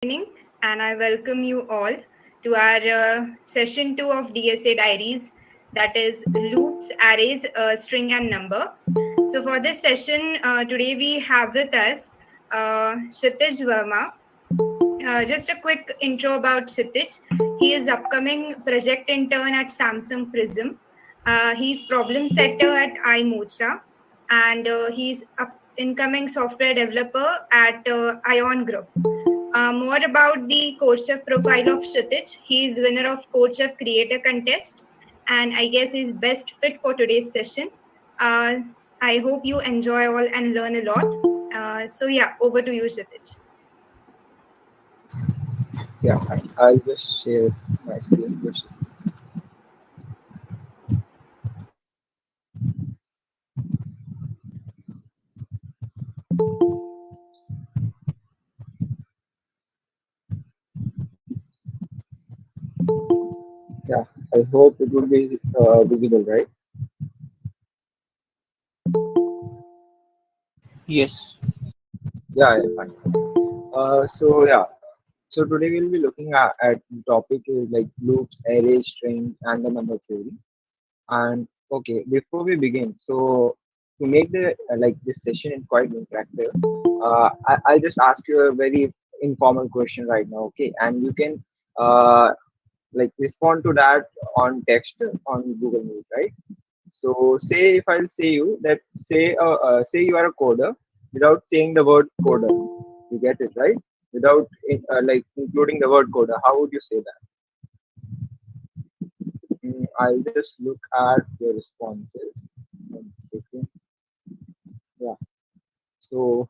Evening, and I welcome you all to our session 2 of DSA Diaries, that is loops, arrays, string, and number. So, for this session, today we have with us Kshitiz Verma. Just a quick intro about Kshitiz. He is upcoming project intern at Samsung Prism. He's problem setter at iMocha, and he's incoming software developer at Ion Group. More about the CodeChef profile of Kshitiz. He is winner of CodeChef Creator Contest, and I guess he's best fit for today's session. Uh, I hope you enjoy all and learn a lot. So yeah, over to you, Kshitiz. Yeah, I'll just share my screen. Yeah, I hope it will be visible, right? Yes. Yeah, fine. So today we'll be looking at the topic is like loops, arrays, strings, and the number theory. And okay, before we begin, so to make the like this session quite interactive, I'll just ask you a very informal question right now, okay? And you can like respond to that on text on Google Meet, right? So say if I'll say you that say you are a coder without saying the word coder, you get it right? Without like including the word coder, how would you say that? I'll just look at your responses. 1 second. Yeah. So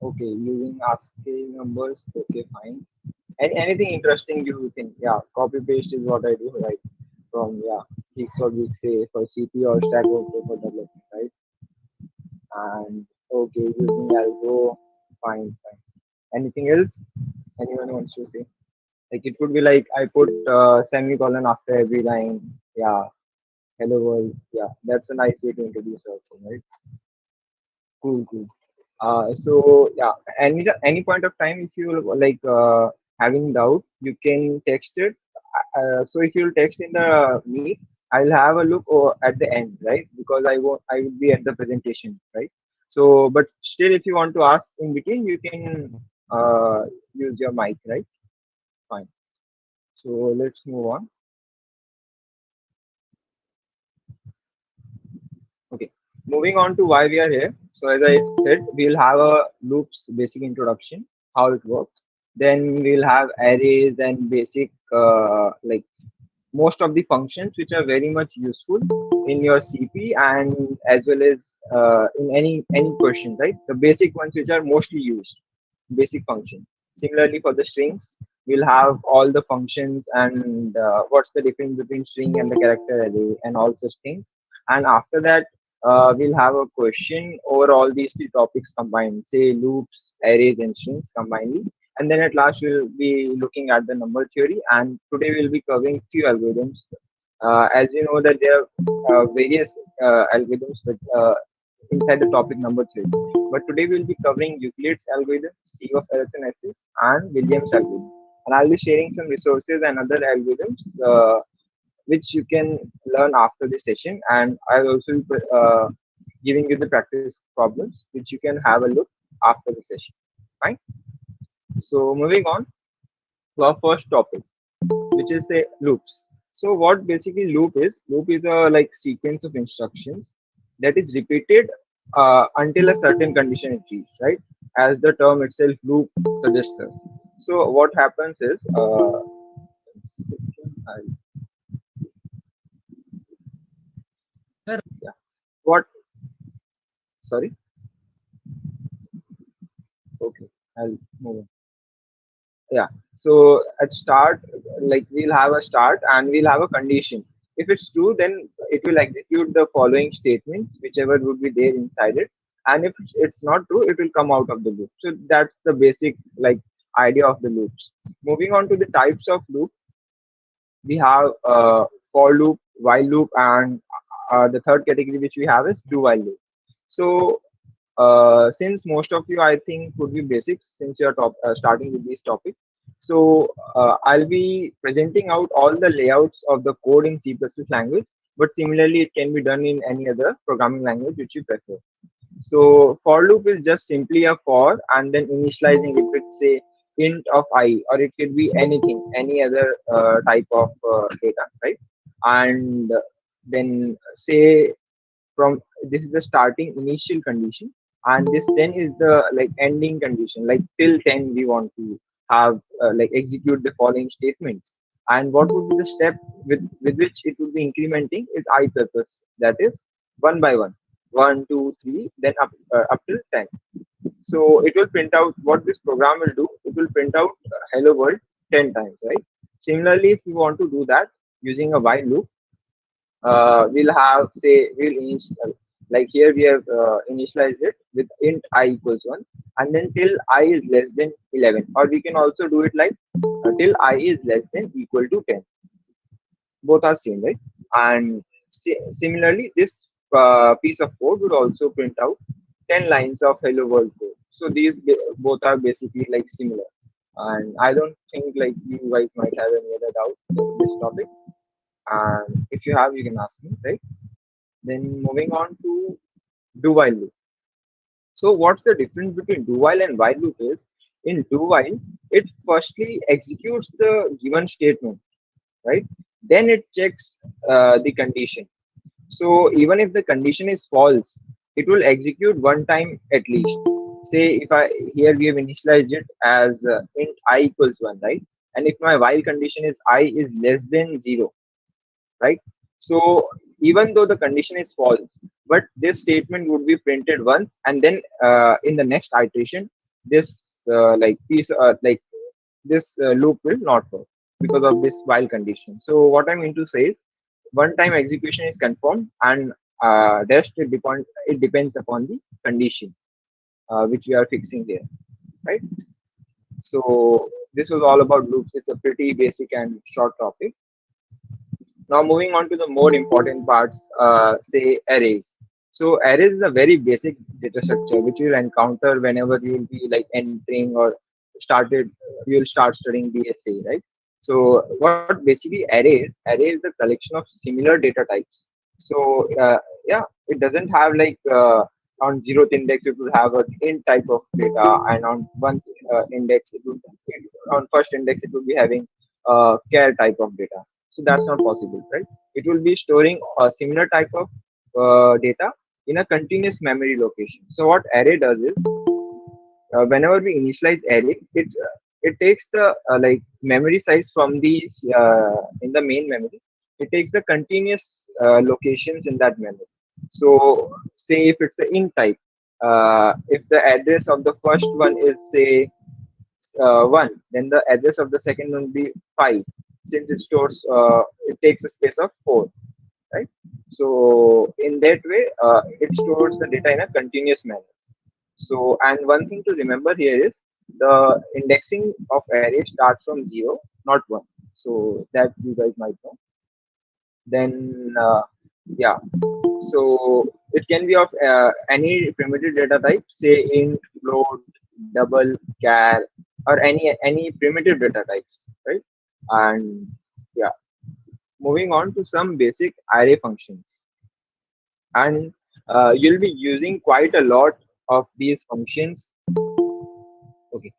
okay, using asking numbers. Okay, fine. Anything interesting you think? Yeah, copy paste is what I do, right? From geeks or geeks say for CP or Stack Overflow for development, right? And okay, using algo, fine. Anything else? Anyone wants to say? Like it could be like I put semicolon after every line. Yeah, hello world. Yeah, that's a nice way to introduce also, right? Cool. So yeah, any point of time if you like having doubt, you can text it. So if you'll text in the meet, I'll have a look at the end, right? Because I will be at the presentation, right? So, but still, if you want to ask in between, you can use your mic, right? Fine. So let's move on. Okay, moving on to why we are here. So as I said, we'll have a loops basic introduction, how it works. Then we'll have arrays and basic like most of the functions which are very much useful in your CP and as well as in any question, right? The basic ones which are mostly used, basic function. Similarly for the strings, we'll have all the functions and what's the difference between string and the character array and all such things. And after that, we'll have a question over all these three topics combined, say loops, arrays, and strings combined. And then at last, we'll be looking at the number theory. And today we'll be covering few algorithms. As you know that there are various algorithms inside the topic number theory. But today we'll be covering Euclid's algorithm, C of Arithmetic, and Williams algorithm. And I'll be sharing some resources and other algorithms which you can learn after the session. And I'll also be giving you the practice problems which you can have a look after the session. Fine. So moving on to our first topic, which is say loops. So what basically loop is a like sequence of instructions that is repeated until a certain condition is reached, right? As the term itself loop suggests us. So what happens is yeah, what sorry, okay, I'll move on. Yeah, so at start, like we'll have a start and we'll have a condition. If it's true, then it will execute the following statements whichever would be there inside it, and if it's not true, it will come out of the loop. So that's the basic like idea of the loops. Moving on to the types of loop, we have for loop, while loop, and the third category which we have is do while loop. So since most of you I think would be basics since you're starting with this topic, So I'll be presenting out all the layouts of the code in C++ language, but similarly it can be done in any other programming language which you prefer. So for loop is just simply a for and then initializing it with say int of I, or it could be anything, any other type of data, right? And then say from this is the starting initial condition, and this 10 is the like ending condition, like till 10 we want to have like execute the following statements. And what would be the step with which it would be incrementing is I plus plus, that is one by one, one two three, then up till 10. So it will print out what this program will do. It will print out hello world 10 times, right? Similarly, if you want to do that using a while loop, we'll have say like here we have initialized it with int I equals 1, and then till I is less than 11, or we can also do it like till I is less than equal to 10. Both are same, right? And similarly this piece of code would also print out 10 lines of hello world code. So these both are basically like similar, and I don't think like you guys might have any other doubt in this topic, and if you have you can ask me, right? Then moving on to do while loop. So what's the difference between do while and while loop is, in do while it firstly executes the given statement, right? Then it checks the condition. So even if the condition is false, it will execute one time at least. Say if I here we have initialized it as int I equals 1, right? And if my while condition is I is less than 0, right? So even though the condition is false, but this statement would be printed once, and then in the next iteration, this like this loop will not work because of this while condition. So what I mean to say is, one time execution is confirmed, and rest it depends upon the condition which we are fixing here, right? So this was all about loops. It's a pretty basic and short topic. Now moving on to the more important parts, say arrays. So arrays is a very basic data structure which you'll encounter whenever you will be like entering or started, you'll start studying DSA, right? So what basically array is the collection of similar data types. So yeah, it doesn't have like on zeroth index it will have an int type of data, and on one index on first index it will be having char type of data. So that's not possible, right? It will be storing a similar type of data in a continuous memory location. So what array does is, whenever we initialize array, it takes the like memory size from the in the main memory. It takes the continuous locations in that memory. So say if it's an int type, if the address of the first one is say 1, then the address of the second one will be 5, since it stores it takes a space of 4, right? So in that way it stores the data in a continuous manner. So, and one thing to remember here is the indexing of array starts from 0, not 1. So that you guys might know. Then yeah, so it can be of any primitive data type, say int, float, double, char, or any primitive data types, right? And yeah, moving on to some basic array functions, and you'll be using quite a lot of these functions. Okay,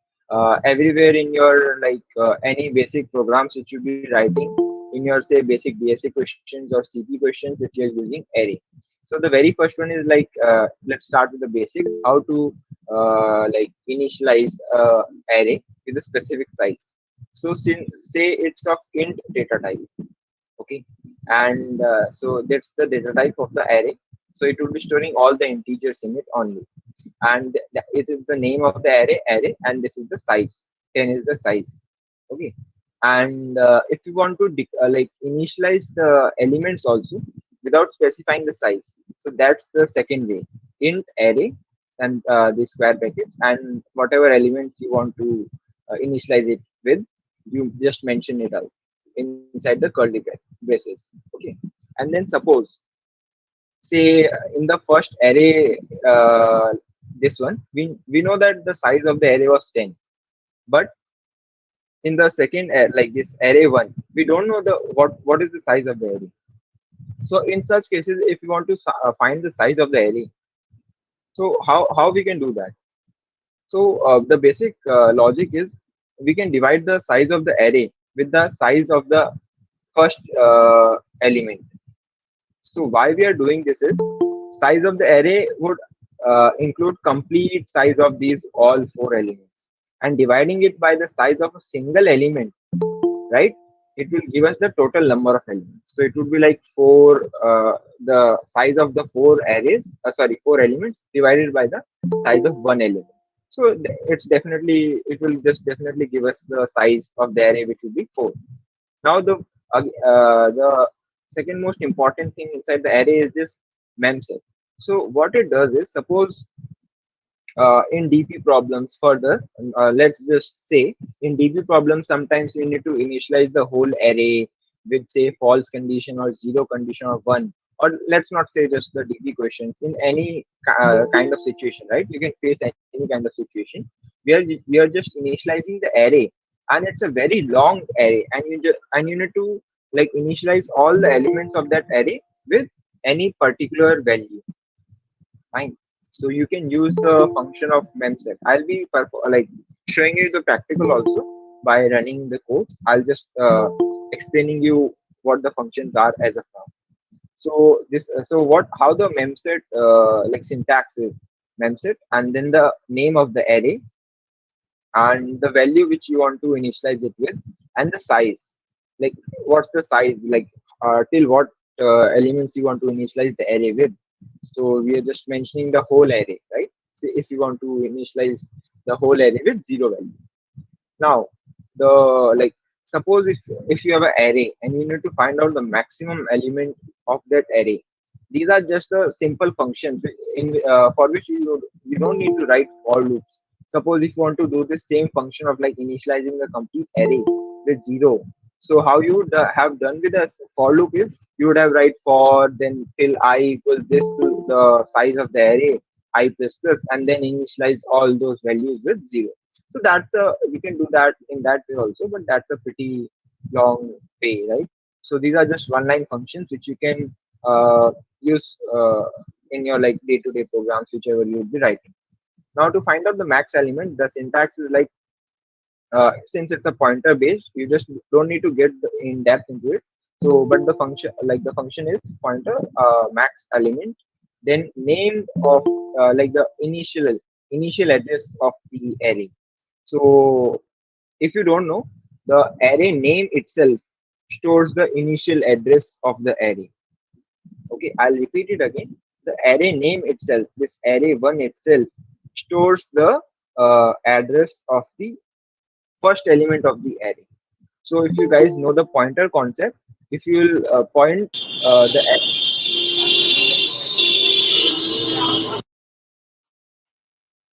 everywhere in your like any basic programs which you'll be writing in your say basic DSA questions or CP questions if you're using array. So the very first one is like let's start with the basic, how to like initialize array with a specific size. So say it's of int data type, okay, and so that's the data type of the array. So it will be storing all the integers in it only, and it is the name of the array, and this is the size. 10 is the size, okay. And if you want to like initialize the elements also without specifying the size, so that's the second way, int array and the square brackets, and whatever elements you want to initialize it with, you just mention it out inside the curly braces, okay. And then suppose say in the first array, this one we know that the size of the array was 10, but in the second like this array one, we don't know the what is the size of the array. So in such cases, if you want to find the size of the array, so how we can do that? So the basic logic is we can divide the size of the array with the size of the first element. So why we are doing this is size of the array would include complete size of these all four elements, and dividing it by the size of a single element, right? It will give us the total number of elements. So it would be like the size of the four arrays, four elements divided by the size of one element. So it will just definitely give us the size of the array, which will be four. Now the second most important thing inside the array is this mem set. So what it does is, suppose in DP problems further, let's just say in DP problems, sometimes we need to initialize the whole array with say false condition or zero condition or one, or let's not say just the DP questions, in any kind of situation, right? You can face any kind of situation where we are just initializing the array, and it's a very long array, and you need to like initialize all the elements of that array with any particular value. Fine. So you can use the function of memset. I'll be like showing you the practical also by running the codes. I'll just explaining you what the functions are as of now. So how the memset like syntax is memset, and then the name of the array and the value which you want to initialize it with, and the size. Like what's the size, like till what elements you want to initialize the array with. So we are just mentioning the whole array, right? So if you want to initialize the whole array with zero value. Now, the like suppose if you have an array and you need to find out the maximum element of that array, these are just a simple functions in for which you don't need to write for loops. Suppose if you want to do the same function of like initializing the complete array with zero, so how you would have done with a for loop is you would have write for then till I equals this to the size of the array I plus plus, and then initialize all those values with zero. So that's a we can do that in that way also, but that's a pretty long way, right? So these are just one line functions which you can use in your like day-to-day programs, whichever you would be writing. Now to find out the max element, the syntax is like since it's a pointer based, you just don't need to get in depth into it. So but the function is pointer max element, then name of like the initial address of the array. So if you don't know, the array name itself stores the initial address of the array. Okay, I'll repeat it again. The array name itself, this array one itself, stores the address of the first element of the array. So if you guys know the pointer concept, if you will point the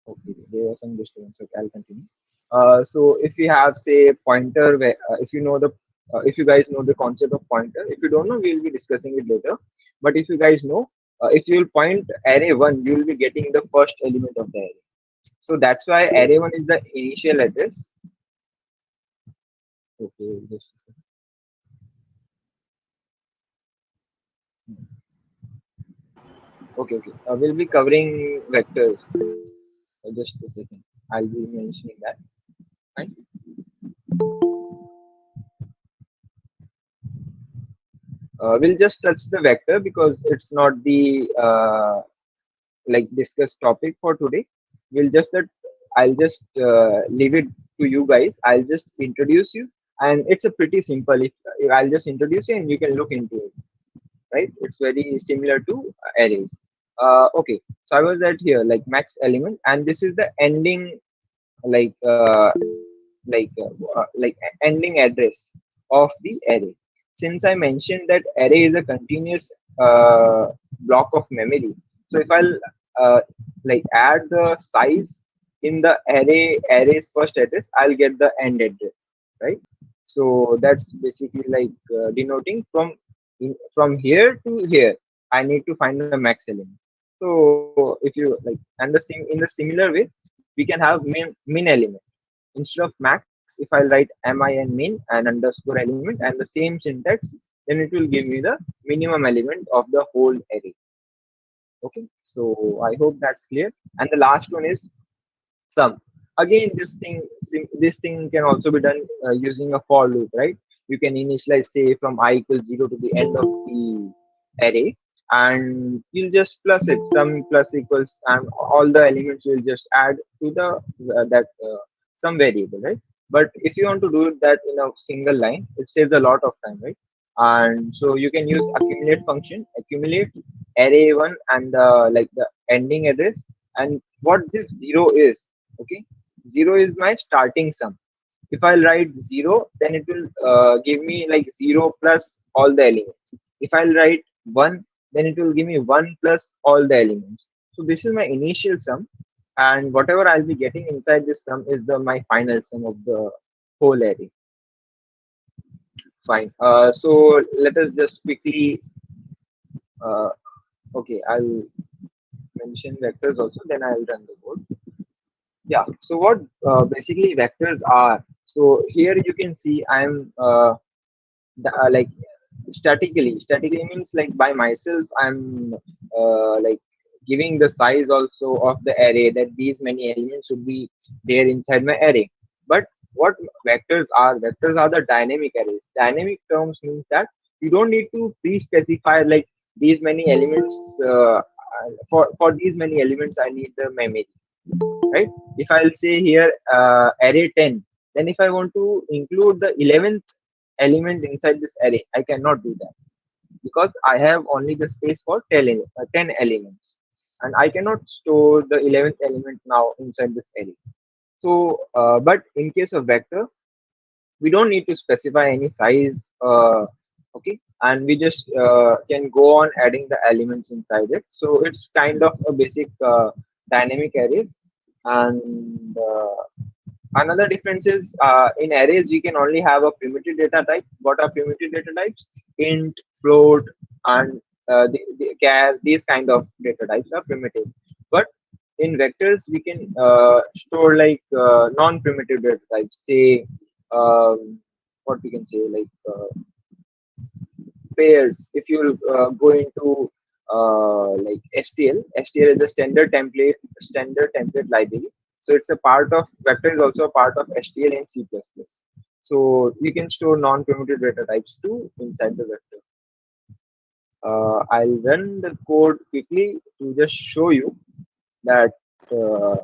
okay, there was some disturbance. Okay, I'll continue. So if you have say pointer, where if you know the if you guys know the concept of pointer, if you don't know, we'll be discussing it later. But if you guys know, if you will point array one, you will be getting the first element of the array. So that's why array one is the initial address. Okay, just a second. Okay. We'll be covering vectors. Just a second. I'll be mentioning that. Fine. We'll just touch the vector because it's not the like discussed topic for today. We'll just that I'll just leave it to you guys. I'll just introduce you, and it's a pretty simple. If I'll just introduce you, and you can look into it. Right? It's very similar to arrays. Okay, so I was at here like max element, and this is the ending like ending address of the array. Since I mentioned that array is a continuous block of memory, so if I'll like add the size in the array's first address, I'll get the end address, right? So that's basically like denoting from here to here. I need to find the max element. So if you like, and the same in the similar way, we can have min element instead of max. syntax. If I write min min and underscore element and the same syntax, then it will give me the minimum element of the whole array. Okay, so I hope that's clear. And the last one is sum. Again, this thing can also be done using a for loop, right? You can initialize, say, from I equals 0 to the end of the array, and you'll just plus it, sum plus equals, and all the elements will just add to the that sum variable, right? But if you want to do that in a single line, it saves a lot of time, right? And so you can use accumulate function, accumulate array one and like the ending address. And what this zero is, okay, zero is my starting sum. If I'll write zero, then it will give me like zero plus all the elements. If I'll write one, then it will give me one plus all the elements. So this is my initial sum, and whatever I'll be getting inside this sum is the my final sum of the whole array. Fine. So let us just quickly. Uh, okay, I'll mention vectors also. Then I'll run the code. Yeah. So what basically vectors are? So here you can see I'm like statically means like by myself I'm like giving the size also of the array, that these many elements should be there inside my array. But what vectors are the dynamic arrays. Dynamic terms means that you don't need to pre-specify like these many elements, for these many elements I need the memory, right? If I'll say here array 10, then if I want to include the 11th element inside this array, I cannot do that because I have only the space for 10 elements, and I cannot store the 11th element now inside this array. So but in case of vector, we don't need to specify any size, okay, and we just can go on adding the elements inside it. So it's kind of a basic dynamic arrays. And another difference is in arrays we can only have a primitive data type. What are primitive data types? Int, float, and the char. These kind of data types are primitive. But in vectors we can store like non-primitive data types. Say what we can say, like pairs. If you go into like STL is a standard template library. So it's a part of vector is also a part of STL and C++. So you can store non-primitive data types too inside the vector. I'll run the code quickly to just show you that. Uh,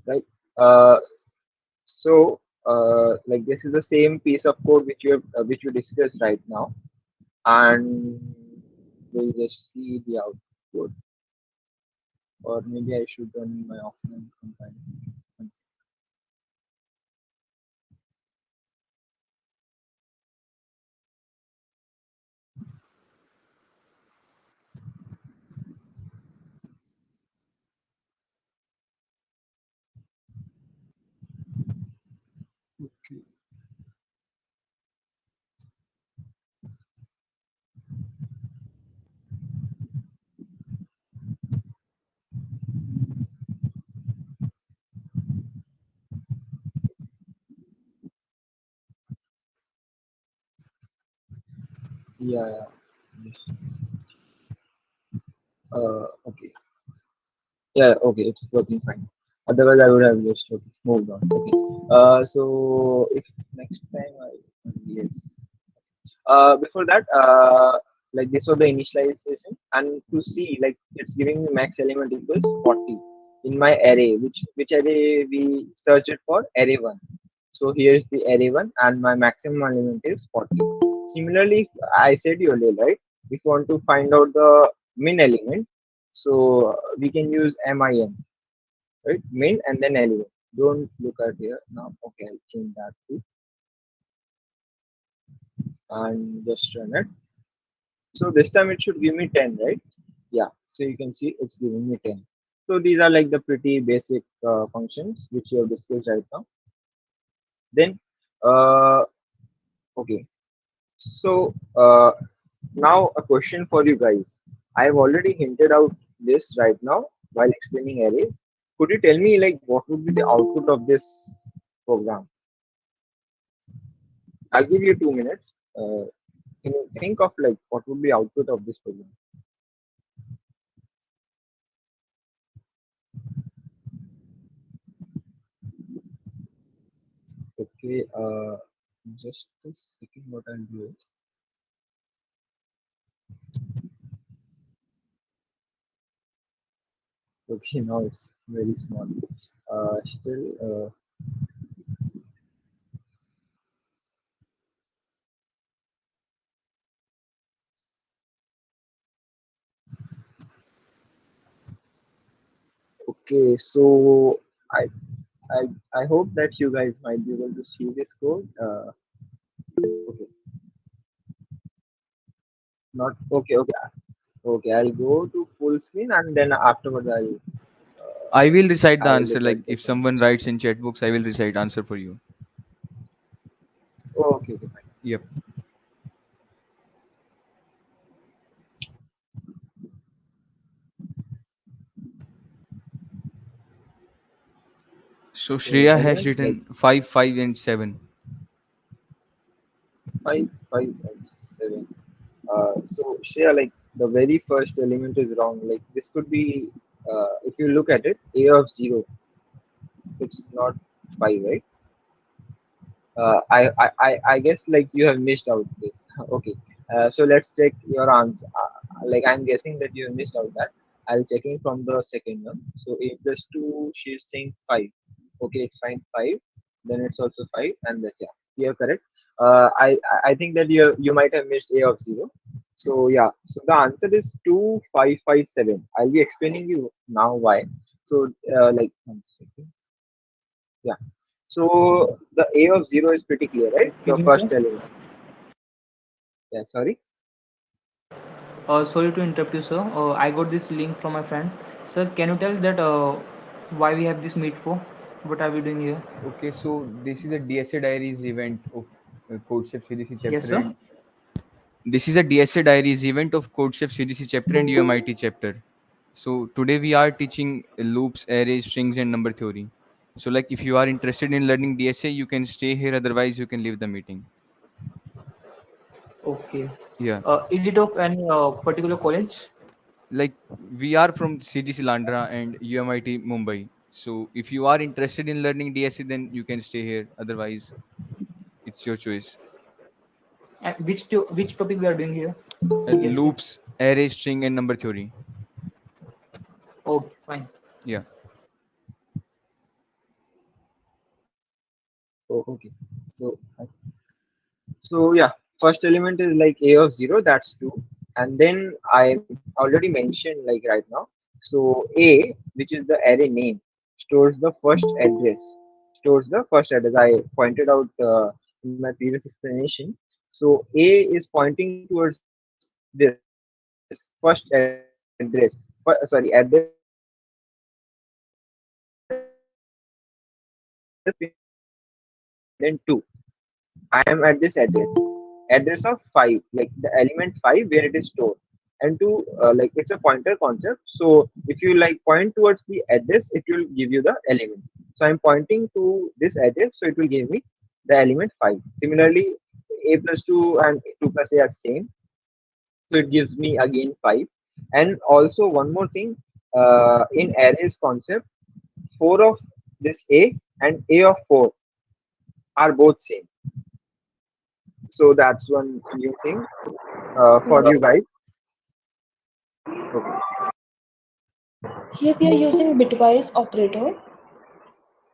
right. Uh, so like this is the same piece of code which you discussed right now, and we'll just see the output. Or maybe I should run my offline compiler. Okay. Yeah, yeah. Yes. Okay. Yeah, okay, it's working fine. Otherwise, I would have just moved on. Okay. So if next time yes. Before that, like this was the initialization, and to see like it's giving me max element equals 40 in my array, which array we search it for, array one. So here is the array one, and my maximum element is 40. Similarly, I said you earlier, right? If you want to find out the min element, so we can use min, right? Min and then element. Don't look at here now. Okay, I'll change that too, and just run it. So this time it should give me 10, right? Yeah. So you can see it's giving me 10. So these are like the pretty basic functions which you have discussed right now. Then, uh, okay. So now a question for you guys. I've already hinted out this right now while explaining arrays. Could you tell me like what would be the output of this program? I'll give you 2 minutes. Can you think of like what would be output of this program? Okay, just a second. What I'll do is, okay, now it's very small. Still, okay. So I, I, I hope that you guys might be able to see this code. Okay, not okay. Okay, okay. I'll go to full screen and then afterwards I will recite the I will answer. look Like at the if someone comments. writes in chat books, I will recite answer for you. Oh, okay, okay, fine. Yep. So So Shreya has element like written 5, 5, and 7. 5, 5, and 7. So Shreya, like the very first element is wrong. Like this could be, if you look at it, a of 0. It's not 5, right? I guess like you have missed out this. Okay. So let's check your answer. Like I'm guessing that you have missed out that. I'll checking from the second one. So a plus 2, she's saying 5. Okay, it's fine 5. Then it's also 5, and this, yeah, you're correct. I think that you might have missed a of 0. So yeah, so the answer is 2557. I'll be explaining you now why. So like 1 second. Yeah. So the A of 0 is pretty clear, right? Good The evening, first sir. element. Yeah, sorry. Sorry to interrupt you, sir. I got this link from my friend. Sir, can you tell that why we have this meet for? What are we doing here? Okay, so this is a DSA Diaries event of CodeChef CDC Yes, chapter, sir. and this is a DSA Diaries event of CodeChef CDC chapter and UMIT chapter. So today we are teaching loops, arrays, strings, and number theory. So like if you are interested in learning DSA, you can stay here. Otherwise, you can leave the meeting. Okay. Yeah, Is it of any particular college? like we are from CDC Landra and UMIT Mumbai. So if you are interested in learning DSA, then you can stay here. Otherwise, it's your choice. And which topic we are doing here? DSA. Loops, array, string, and number theory. Okay, fine. Yeah. Oh, okay. So so yeah, first element is like A of 0. That's 2, and then I already mentioned like right now. So A, which is the array name, stores the first address. Stores the first address. I pointed out in my previous explanation. So A is pointing towards this first address. Sorry, address being 1, and then 2. I am at this address of 5, like the element 5 where it is stored. And to like it's a pointer concept. So if you like point towards the address, it will give you the element. So I'm pointing to this address, so it will give me the element 5. Similarly, a plus 2 and 2 plus a are same, so it gives me again 5. And also one more thing, in arrays concept, 4 of this a and a of 4 are both same. So that's one new thing for Here you guys. Okay. we are using bitwise operator.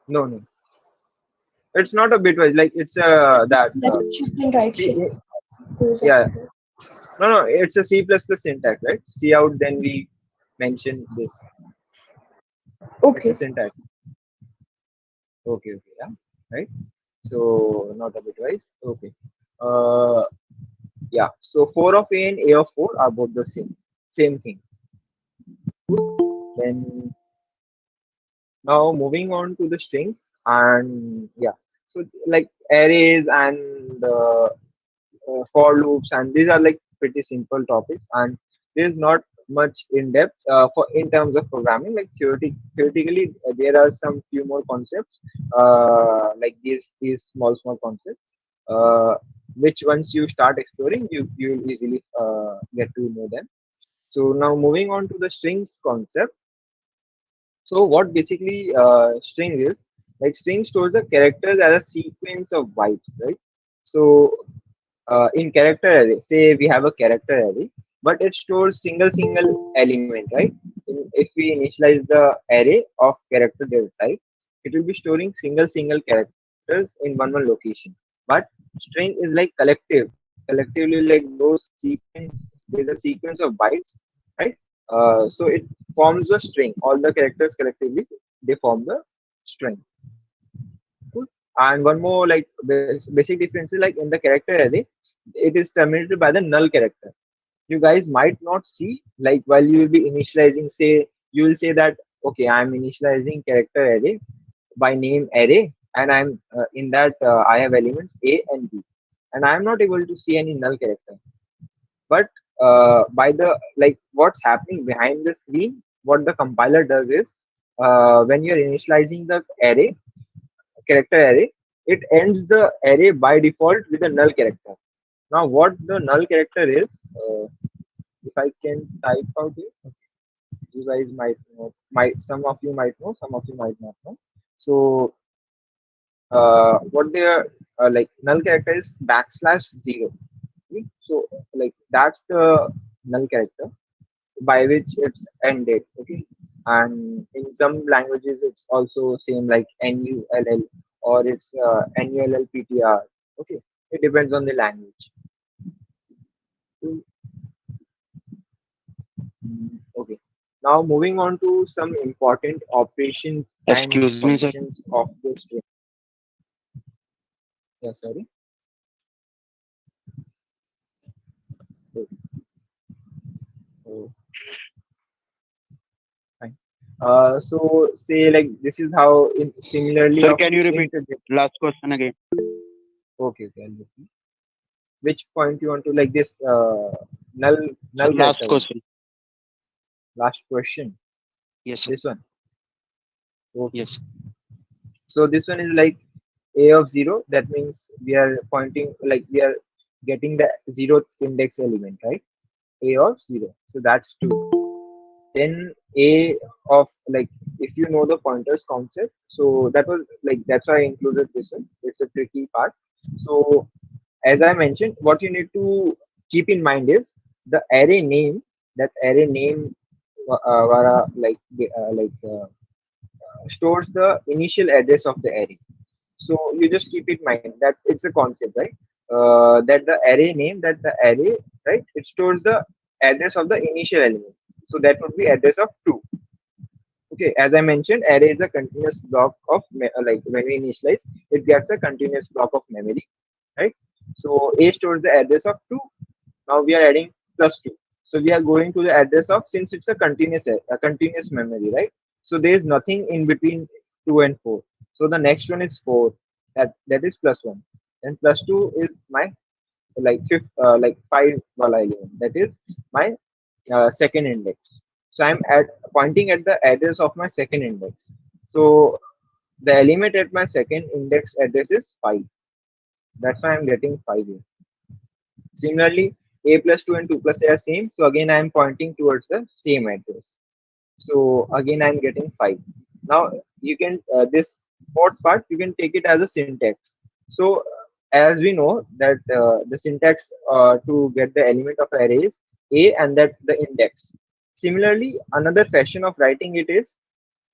No, no, it's not a bitwise. Like it's that Left shift and right C, shift. Those yeah, operators. no, no, it's a C plus plus syntax, right? C out, then we mention this. It's a Okay. syntax. Okay, okay, yeah, right. So not a bitwise. Okay. Uh, yeah. So 4 of A and A of 4 are both the same thing. Then Now moving on to the strings, and yeah, so like arrays and for loops, and these are like pretty simple topics, and there's not much in depth for in terms of programming. Like theoretically, there are some few more concepts, like these small concepts, uh, which once you start exploring, you easily get to know them. So now moving on to the strings concept. So what basically string is, like string stores the characters as a sequence of bytes, right? So in character array, say we have a character array, but it stores single element, right? If we initialize the array of character data type, it will be storing single characters in one location. But string is like collectively like those sequence. There's a sequence of bytes, right? So it forms a string. All the characters collectively they form the string. Cool. And one more like basic difference is like in the character array, it is terminated by the null character. You guys might not see like while you will be initializing, say you will say that okay, I'm initializing character array by name array, and I'm in that I have elements a and b, and I'm not able to see any null character. But by the like what's happening behind the screen, what the compiler does is when you're initializing the array character array, it ends the array by default with a null character. Now, what the null character is, if I can type out here, okay, you guys might know, might some of you might know, some of you might not know. So, what they are like null character is backslash zero. Okay? So, like that's the null character by which it's ended. Okay, and in some languages it's also same like null or it's nullptr. Okay, it depends on the language. Okay, now moving on to some important operations and Excuse me, sir. functions of the string. Yeah, sorry. Okay. Oh, fine. So say like this is how in similarly Sir, of can you string repeat to get. last question again? Okay, I'll repeat. Which point you want to like this null Sir, null last character one? question. Last question. Yes, sir. This one. Okay. Yes. So this one is like a of zero. That means we are pointing like we are getting the zeroth index element, right? A of zero. So that's two. Then a of like if you know the pointers concept, so that was like that's why I included this one. It's a tricky part. So as I mentioned, what you need to keep in mind is the array name. That array name, stores the initial address of the array. So you just keep in mind that it's a concept, right? That the array name, that the array, right? It stores the address of the initial element. So that would be address of two. Okay, as I mentioned, array is a continuous block of like when we initialize, it gets a continuous block of memory, right? So a stores the address of two. Now we are adding plus two. So we are going to the address of, since it's a continuous memory, right? So there is nothing in between two and four. So the next one is four. That is plus one. And plus two is my like fifth like five wala element. That is my second index. So I'm at pointing at the address of my second index. So the element at my second index address is five. That's why I'm getting five here. Similarly, a plus 2 and 2 plus a are same. So again, I am pointing towards the same address. So again, I'm getting 5. Now you can, this fourth part, you can take it as a syntax. So as we know that the syntax to get the element of array is a and that the index. Similarly, another fashion of writing it is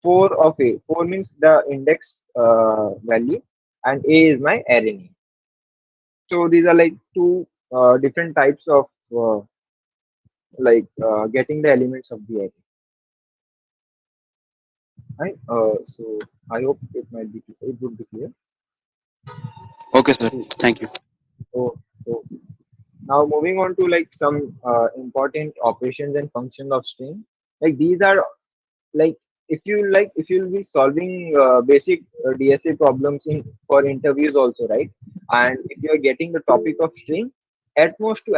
4 of a. 4 means the index value and a is my array name. So these are like two different types of getting the elements of the array. Right. So I hope it would be clear. Okay, sir. So, Thank you. so now moving on to like some important operations and functions of string. Like these are like if you'll be solving basic DSA problems in for interviews also, right? And if you are getting the topic of string, at most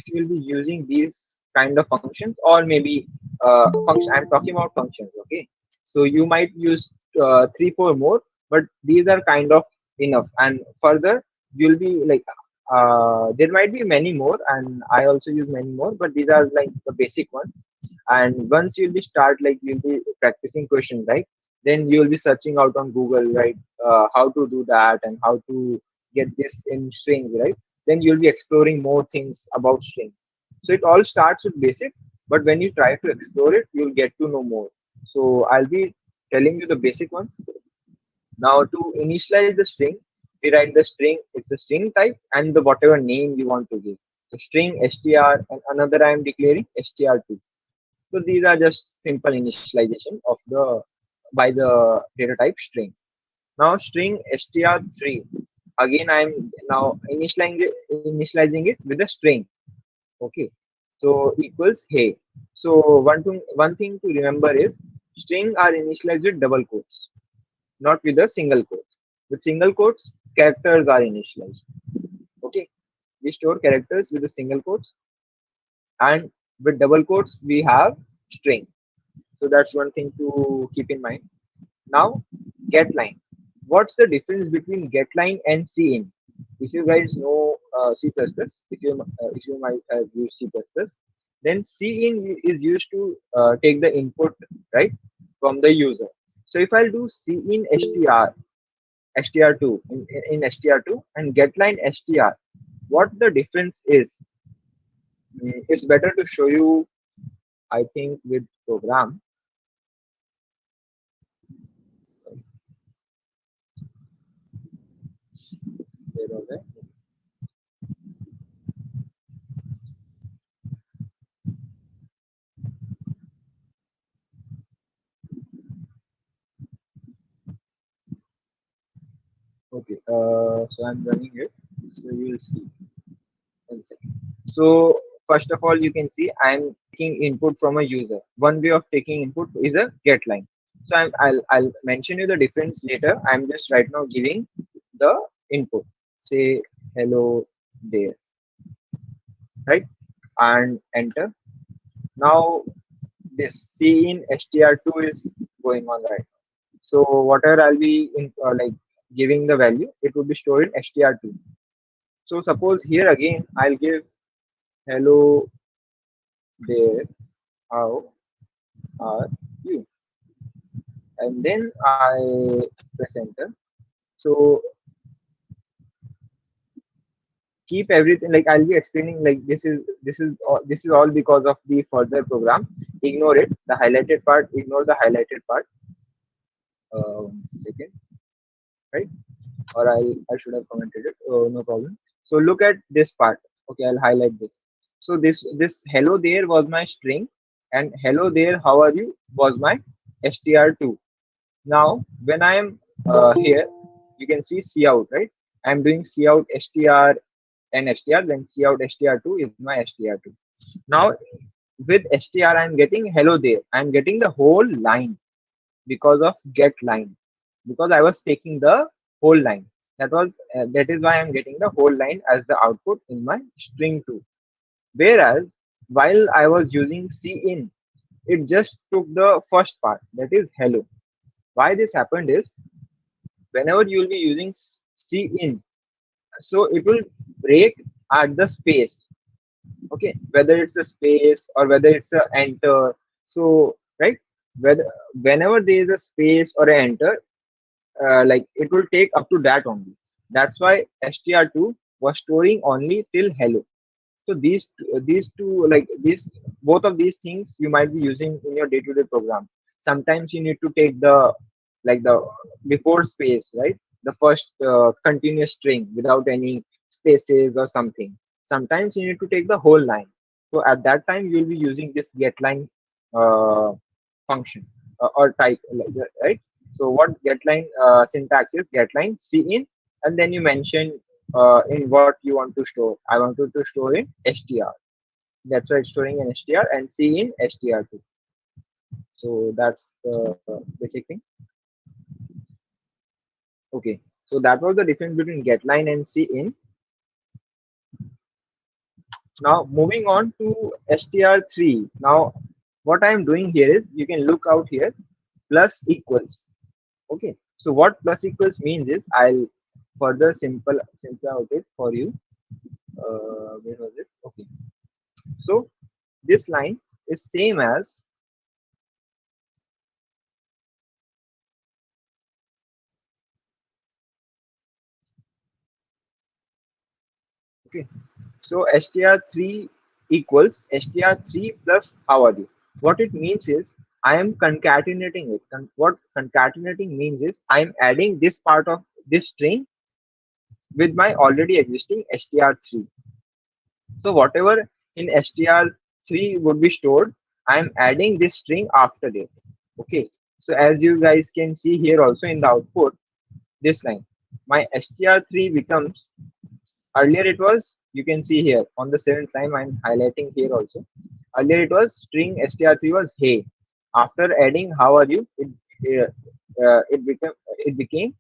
you'll be using these kind of functions, or maybe function. I'm talking about functions, okay? So you might use three, four more, but these are kind of enough. And further, you'll be like there might be many more, and I also use many more, but these are like the basic ones. And once you'll be start like you'll be practicing questions, right? Then you'll be searching out on Google, right? How to do that and how to get this in strings, right? Then you'll be exploring more things about string. So it all starts with basic, but when you try to explore it, you'll get to know more. So I'll be telling you the basic ones. Now to initialize the string, we write the string, it's a string type and the whatever name you want to give. So string str, and another I am declaring str2. So these are just simple initialization of the by the data type string. Now string str3. Again, I am now initializing it with a string. Okay. So equals hey. So one thing to remember is string are initialized with double quotes, not with a single quote. With single quotes, characters are initialized. Okay. We store characters with the single quotes, and with double quotes we have string. So that's one thing to keep in mind. Now, get line. What's the difference between get line and cin? If you guys know C++, if you might have used C++, then cin is used to take the input, right, from the user. So if I'll do cin str2 in str2 and get line str, what the difference is? It's better to show you, I think, with program. Where was I? Okay, so I'm running it, so you will see. One second. So first of all, you can see I'm taking input from a user. One way of taking input is a get line. So I'll mention you the difference later. I'm just right now giving the input. Say hello there, right? And enter. Now this cin str2 is going on right now. So whatever I'll be in, like giving the value, it will be stored in str2. So suppose here again I'll give hello there, how are you? And then I press enter. So keep everything, like I'll be explaining, like this is all because of the further program. Ignore it, the highlighted part, ignore the highlighted part. 1 second, right? Or I should have commented it. Oh, no problem. So look at this part. Okay, I'll highlight this. So this hello there was my string, and hello there, how are you was my str2. Now when I am here, you can see cout, right? I'm doing cout str and str, then cout str2 is my str2. Now with str I'm getting hello there, I'm getting the whole line because of get line, because I was taking the whole line. That is why I'm getting the whole line as the output in my string2. Whereas while I was using cin, it just took the first part, that is hello. Why this happened is, whenever you will be using cin, so it will break at the space. Okay, whether it's a space or whether it's a enter. So right, whether whenever there is a space or an enter, like it will take up to that only. That's why str2 was storing only till hello. So these two, like these both of these things you might be using in your day-to-day program. Sometimes you need to take the, like the before space, right? The first continuous string without any spaces or something. Sometimes you need to take the whole line. So at that time you will be using this get line uh, function or type, like that, right? So what getline syntax is, getline cin, and then you mention in what you want to store. I wanted to store in str. That's why it's storing in str and cin str2. So that's the basic thing. Okay, so that was the difference between getLine and cin. Now moving on to str3. Now what I am doing here is, you can look out here, plus equals. Okay, so what plus equals means is, I'll further simplify out it for you. Where was it? Okay, so this line is same as, okay, so str3 equals str3 plus how are you. What it means is, I am concatenating it. What concatenating means is, I am adding this part of this string with my already existing str3. So whatever in str3 would be stored, I am adding this string after it. Okay, so as you guys can see here also in the output, this line, my str3 becomes, earlier it was, you can see here on the 7th line, I'm highlighting here also. Earlier it was string str3 was hey. After adding how are you, it became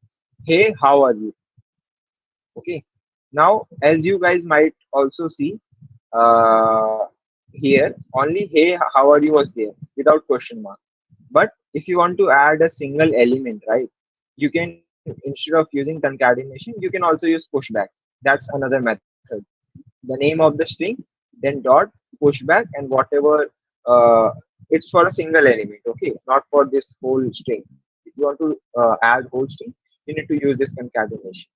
hey how are you. Okay, now as you guys might also see, uh, here only hey how are you was there without question mark. But if you want to add a single element, right, you can, instead of using concatenation, you can also use pushback. That's another method. The name of the string, then dot, pushback, and whatever, uh, it's for a single element, okay, not for this whole string. If you want to add whole string, you need to use this concatenation.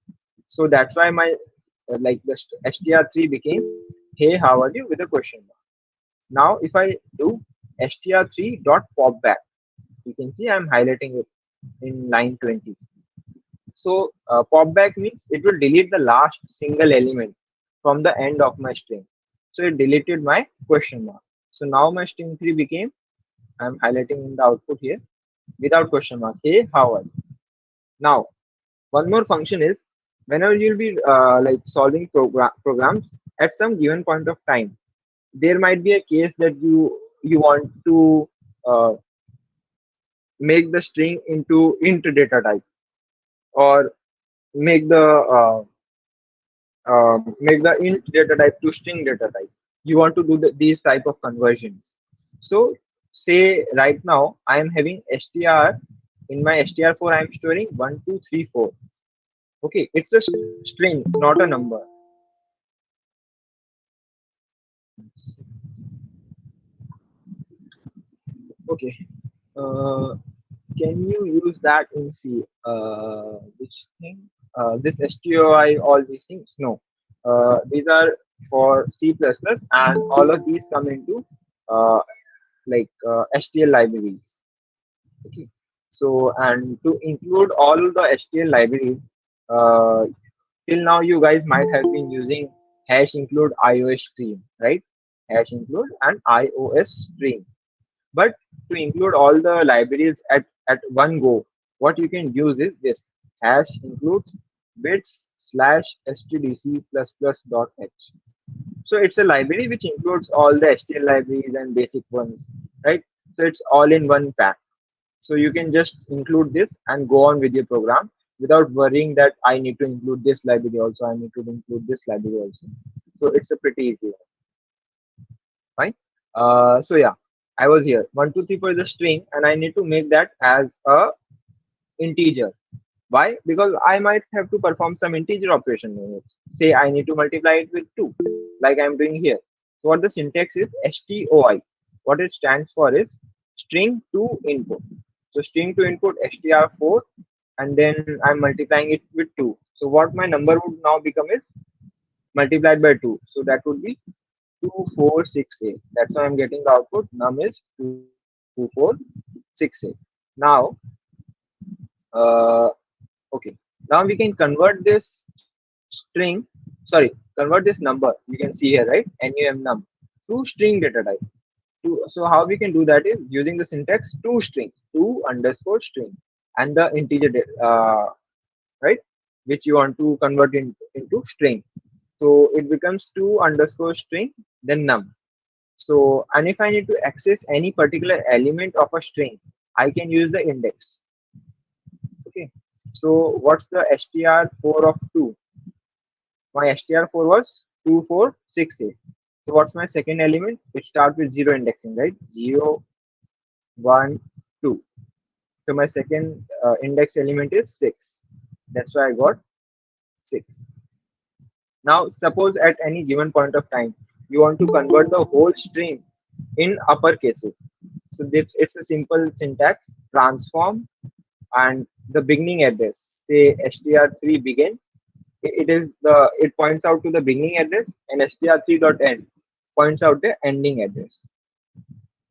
So that's why my, like the str3 became hey how are you with a question mark. Now if I do str3 dot popback, you can see I'm highlighting it in line 20. So popback means it will delete the last single element from the end of my string. So it deleted my question mark. So now my string 3 became, I'm highlighting in the output here, without question mark, hey how are you. Now one more function is, whenever you'll be like solving programs at some given point of time, there might be a case that you want to uh, make the string into int data type, or make the make the int data type to string data type. You want to do these type of conversions. So say right now I am having str, in my str4 I am storing 1234. Okay, it's a string, not a number. Okay, uh, can you use that in C? Which thing? This stoi, all these things? No. These are for C++, and all of these come into STL libraries. Okay. So, and to include all the STL libraries, uh, till now you guys might have been using hash include iOS stream, right? Hash include and iOS stream. But to include all the libraries at one go, what you can use is this hash includes bits slash stdc plus plus dot h. So it's a library which includes all the STL libraries and basic ones, right? So it's all in one pack. So you can just include this and go on with your program without worrying that I need to include this library also, I need to include this library also. So it's a pretty easy one. Fine. So yeah, I was here. 1234 is a string, and I need to make that as a integer. Why? Because I might have to perform some integer operation in it. Say I need to multiply it with 2, like I'm doing here. So what the syntax is stoi. What it stands for is string to input. So string to input str4, and then I'm multiplying it with 2. So what my number would now become is multiplied by 2. So that would be 2468. That's why I'm getting the output. Num is 2468. Now, okay. Now we can convert this string, sorry, convert this number. You can see here, right? Num to string data type. So how we can do that is using the syntax to string, to underscore string, and the integer, right, which you want to convert into string. So it becomes to underscore string, then num. So, and if I need to access any particular element of a string, I can use the index. Okay. So what's the str4 of 2? My str4 was 2468. So what's my second element? It starts with 0 indexing, right? 0, 1, 2. So my second index element is 6. That's why I got 6. Now suppose at any given point of time you want to convert the whole string in upper cases. So it's a simple syntax: transform and the beginning address. Say str3 begin. It points out to the beginning address, and str3.end points out the ending address.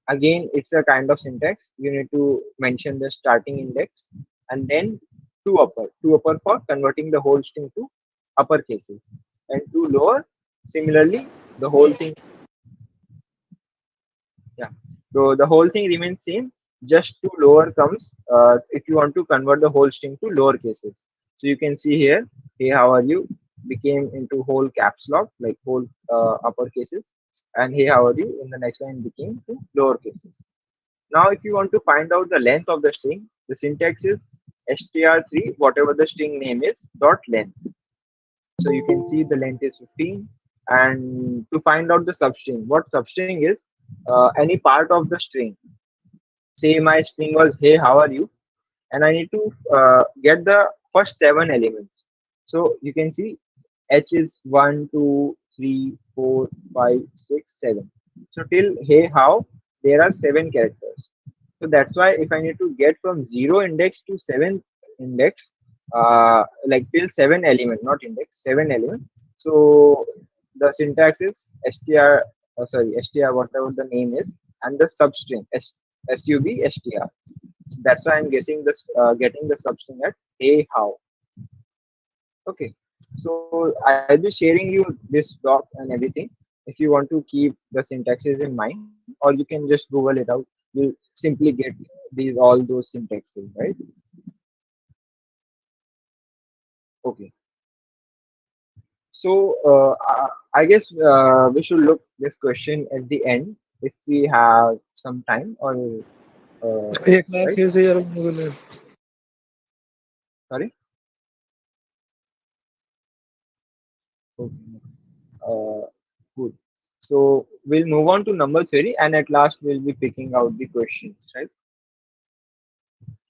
Again, it's a kind of syntax. You need to mention the starting index and then two upper for converting the whole string to upper cases, and two lower. Similarly, the whole thing, yeah. So the whole thing remains same. Just two lower comes if you want to convert the whole string to lower cases. So you can see here, hey, how are you? Became into whole caps lock, like whole upper cases, and hey, how are you? In the next line became to lower cases. Now, if you want to find out the length of the string, the syntax is str3, whatever the string name is, dot length. So you can see the length is 15. And to find out the substring, what substring is, any part of the string. Say my string was, hey, how are you? And I need to get the first 7 elements. So you can see H is 1, 2, 3, 4, 5, 6, 7. So till hey how there are 7 characters. So that's why if I need to get from 0 index to 7 index, like till 7 element, not index, 7 element. So the syntax is str whatever the name is, and the substring sub str. So that's why I'm guessing this getting the substring at hey how. Okay, so I'll be sharing you this doc and everything. If you want to keep the syntaxes in mind, or you can just Google it out. You'll simply get these all those syntaxes, right? Okay. So I guess we should look this question at the end if we have some time, or एक बार right? फिर से यार बोले Sorry. Okay. Good. So we'll move on to number theory, and at last we'll be picking out the questions, right?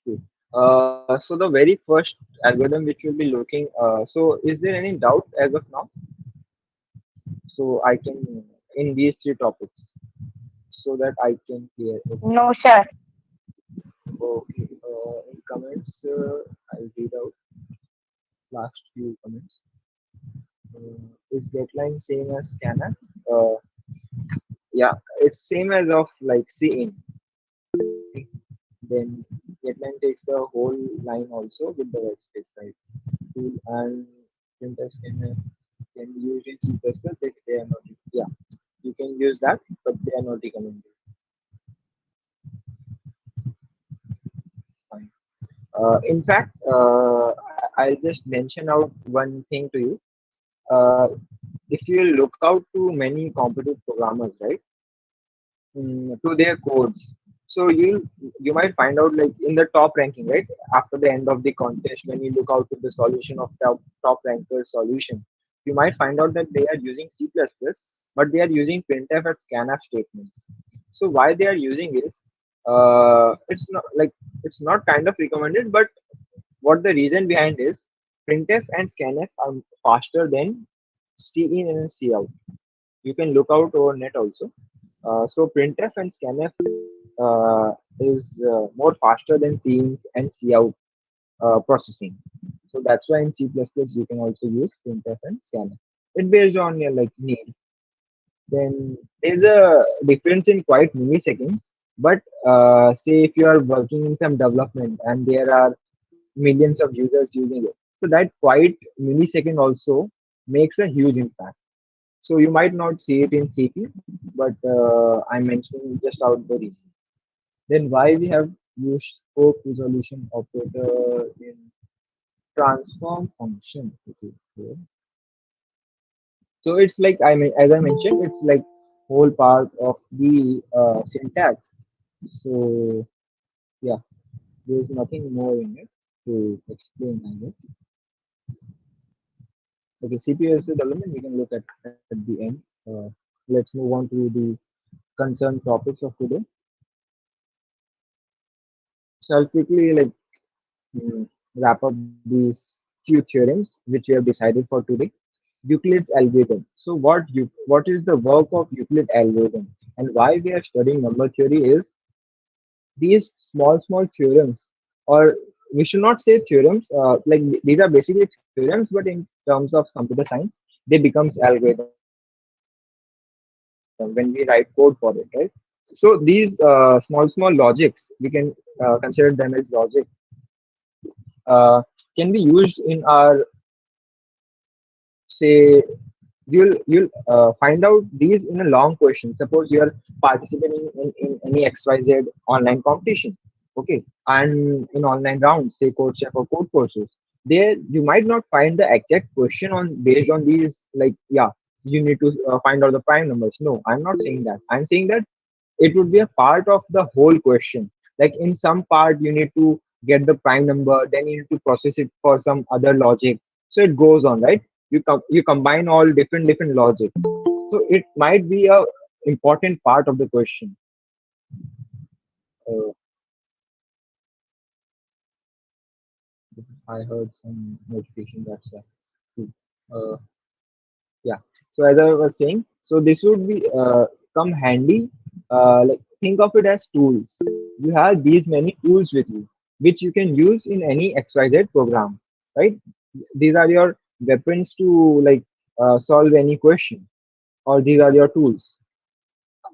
Good. So the very first algorithm which we'll be looking. So is there any doubt as of now? So I can in these three topics, so that I can clear. Okay. No, sir. Okay. In comments, I'll read out last few comments. Is getline same as scanner? Yeah, it's same as of like cin. Then getline takes the whole line also with the workspace, right? Tool and printers can be used in C++, but they are not. Yeah, you can use that, but they are not recommended. Fine. In fact, I'll just mention out one thing to you. If you look out to many competitive programmers, right, to their codes, so you might find out like in the top ranking, right, after the end of the contest, when you look out to the solution of top ranker solution, you might find out that they are using C++, but they are using printf and scanf statements. So why they are using is, it's not kind of recommended, but what the reason behind is, printf and scanf are faster than cin and cout. You can look out over net also. So printf and scanf is more faster than cin and cout processing. So that's why in C++ you can also use printf and scanf. It's based on your like need. Then there's a difference in quite milliseconds. But say if you are working in some development and there are millions of users using it, so that quite millisecond also makes a huge impact. So you might not see it in CP, but I'm mentioning just out the reason. Then why we have used scope resolution operator in transform function? Okay. So it's like, I mean, as I mentioned, it's like whole part of the syntax. So yeah, there's nothing more in it to explain, I guess. Okay, CPU development we can look at the end. Let's move on to the concerned topics of today. So I'll quickly wrap up these few theorems which we have decided for today. Euclid's algorithm. So what is the work of Euclid algorithm and why we are studying number theory is these small theorems, or we should not say theorems, these are basically theorems, but in terms of computer science they becomes algorithm when we write code for it, right? So these small logics we can consider them as logic, can be used in our, say, you'll find out these in a long question. Suppose you are participating in any XYZ online competition, okay, and in online rounds, say code chef or code courses, there you might not find the exact question on based on these, like, yeah, you need to find out the prime numbers. No, I'm not saying that. I'm saying that it would be a part of the whole question. Like in some part you need to get the prime number, then you need to process it for some other logic, so it goes on, right? You combine all different logic, so it might be a important part of the question. uh, I heard some notification, that's why. uh, yeah, so as I was saying, so this would be come handy. Like think of it as tools. You have these many tools with you which you can use in any XYZ program, right? These are your weapons to, like, solve any question, or these are your tools.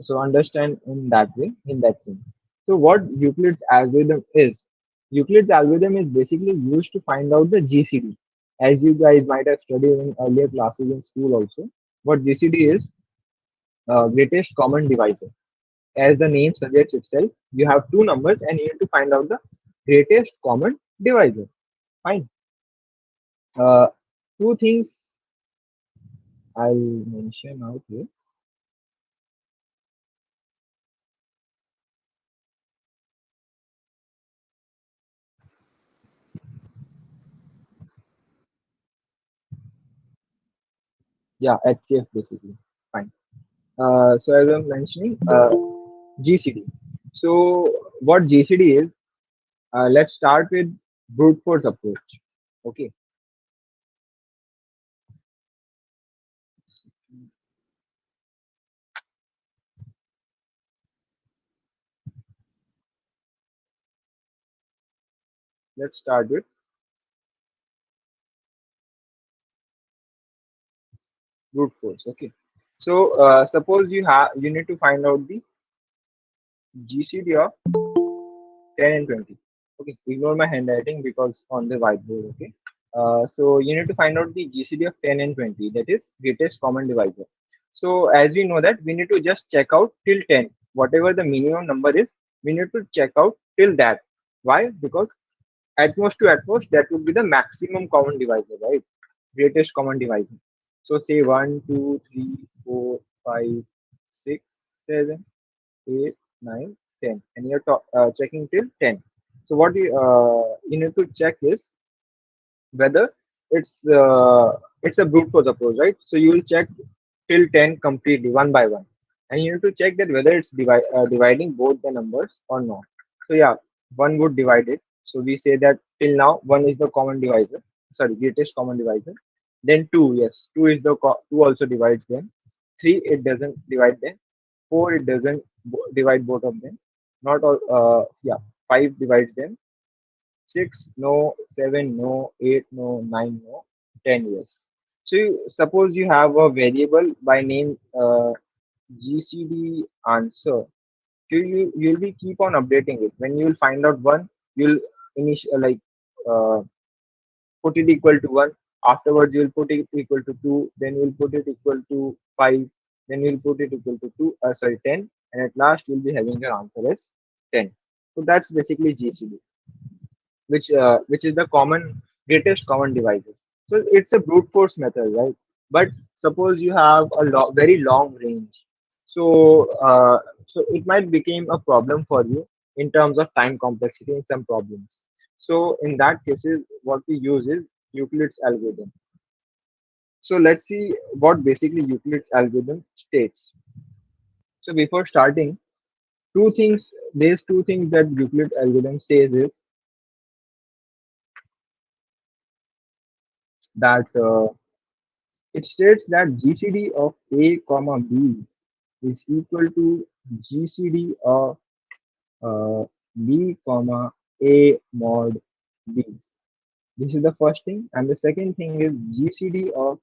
So understand in that way, in that sense. So what Euclid's algorithm is, Euclid's algorithm is basically used to find out the GCD, as you guys might have studied in earlier classes in school also. What GCD is, greatest common divisor. As the name suggests itself, you have two numbers and you need to find out the greatest common divisor. Fine. uh, Two things I'll mention out here. Yeah, HCF basically. Fine. So as I'm mentioning, GCD. So what GCD is? Let's start with brute force approach. Okay. Let's start with brute force. Okay. So suppose you need to find out the GCD of 10 and 20. Okay. Ignore my handwriting because on the whiteboard. Okay. So you need to find out the GCD of 10 and 20. That is greatest common divisor. So as we know that we need to just check out till 10. Whatever the minimum number is, we need to check out till that. Why? Because at most to at most that would be the maximum common divisor, right? Greatest common divisor. So say 1, 2, 3, 4, 5, 6, 7, 8, 9, 10, and you're checking till 10. So what you need to check is whether it's a brute force approach, right? So you will check till 10 completely one by one, and you need to check that whether it's dividing both the numbers or not. So yeah, one would divide it. So we say that till now one is the common divisor, sorry, greatest common divisor. Then two, yes, two is the two also divides them. Three, it doesn't divide them. Four, it doesn't divide both of them. Not all. Yeah, five divides them. Six, no. Seven, no. Eight, no. Nine, no. 10, yes. So suppose you have a variable by name GCD answer. You'll be keep on updating it. When you'll find out one, you'll initial uh, put it equal to 1. Afterwards you'll put it equal to 2, then you'll put it equal to 5, then you'll put it equal to 10, and at last you'll be having your answer as 10. So that's basically GCD, which is the greatest common divisor. So it's a brute force method, right? But suppose you have a very long range. So it might become a problem for you in terms of time complexity in some problems. So in that cases, what we use is Euclid's algorithm. So let's see what basically Euclid's algorithm states. So before starting, there's two things that Euclid algorithm says is that it states that GCD of A comma B is equal to GCD of B comma A mod B. This is the first thing, and the second thing is GCD of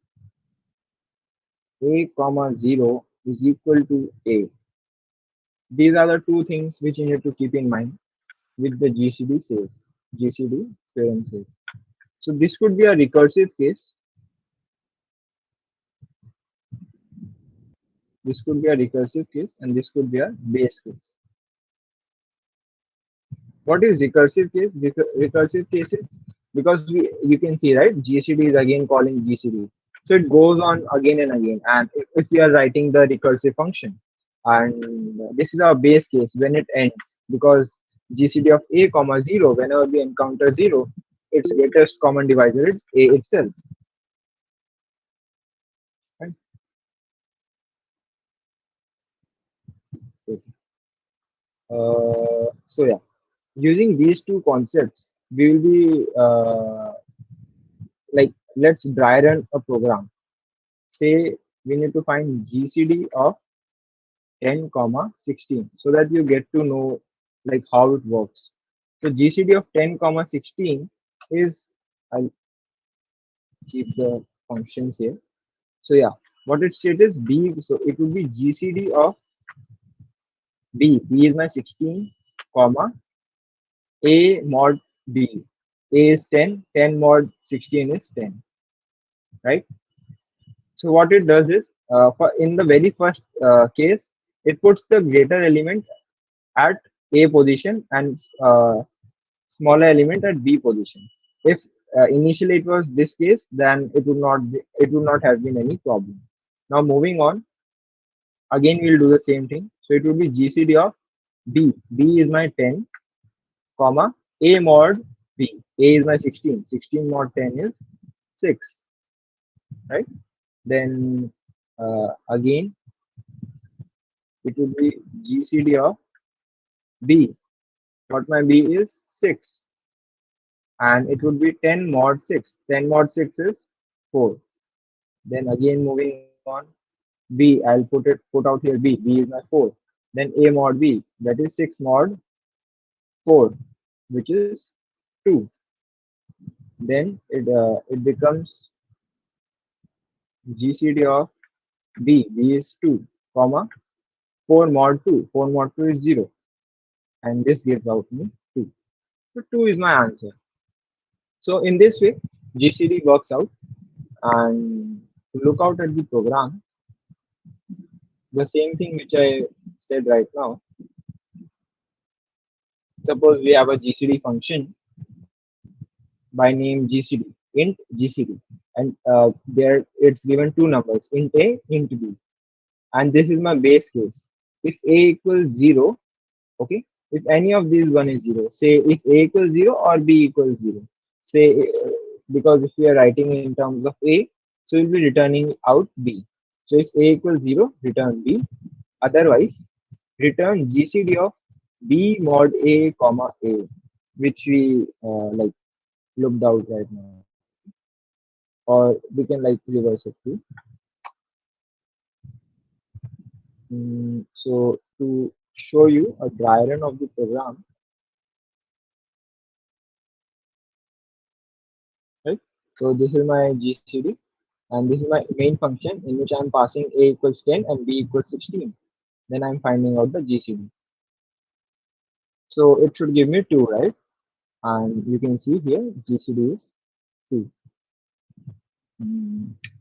A comma 0 is equal to A. These are the two things which you need to keep in mind with the GCD theorem says. So this could be a recursive case. This could be a recursive case, and this could be a base case. What is recursive case? Recursive cases, because you can see, right, GCD is again calling GCD, so it goes on again and again. And if we are writing the recursive function, and this is our base case when it ends, because GCD of A comma 0, whenever we encounter 0, its greatest common divisor is A itself, right? Okay. So yeah, using these two concepts, we will be like, let's dry run a program. Say we need to find GCD of 10 comma 16, so that you get to know like how it works. So GCD of 10 comma 16 is, I'll keep the functions here. So yeah, what it states is B, so it would be GCD of B is my 16 comma A mod B. A is 10, 10 mod 16 is 10, right? So what it does is, in the very first case, it puts the greater element at A position and smaller element at B position. If initially it was this case, then it would not have been any problem. Now moving on, again we'll do the same thing. So it will be GCD of B. B is my 10, comma A mod B. A is my 16. 16 mod 10 is 6, right? Then again it would be GCD of B. What my B is 6, and it would be 10 mod 6. 10 mod 6 is 4. Then again moving on, B, I'll put out here B. B is my 4. Then A mod B, that is 6 mod 4, which is 2. Then it becomes GCD of B. B is 2, comma 4 mod 2. 4 mod 2 is 0, and this gives out me 2. So 2 is my answer. So in this way, GCD works out. And to look out at the program, the same thing which I said right now. Suppose we have a GCD function by name GCD, int GCD, and there it's given two numbers, int A, int B, and this is my base case. If A equals 0, okay, if any of these one is 0, say if A equals 0 or B equals 0, say because if we are writing in terms of A, so we'll be returning out B. So if A equals 0, return B. Otherwise, return GCD of B mod A comma A, which we like looked out right now. Or we can like reverse it too. So to show you a dry run of the program, right? So this is my GCD, and this is my main function in which I'm passing A equals 10 and B equals 16. Then I'm finding out the GCD. So it should give me 2, right? And you can see here GCD is 2.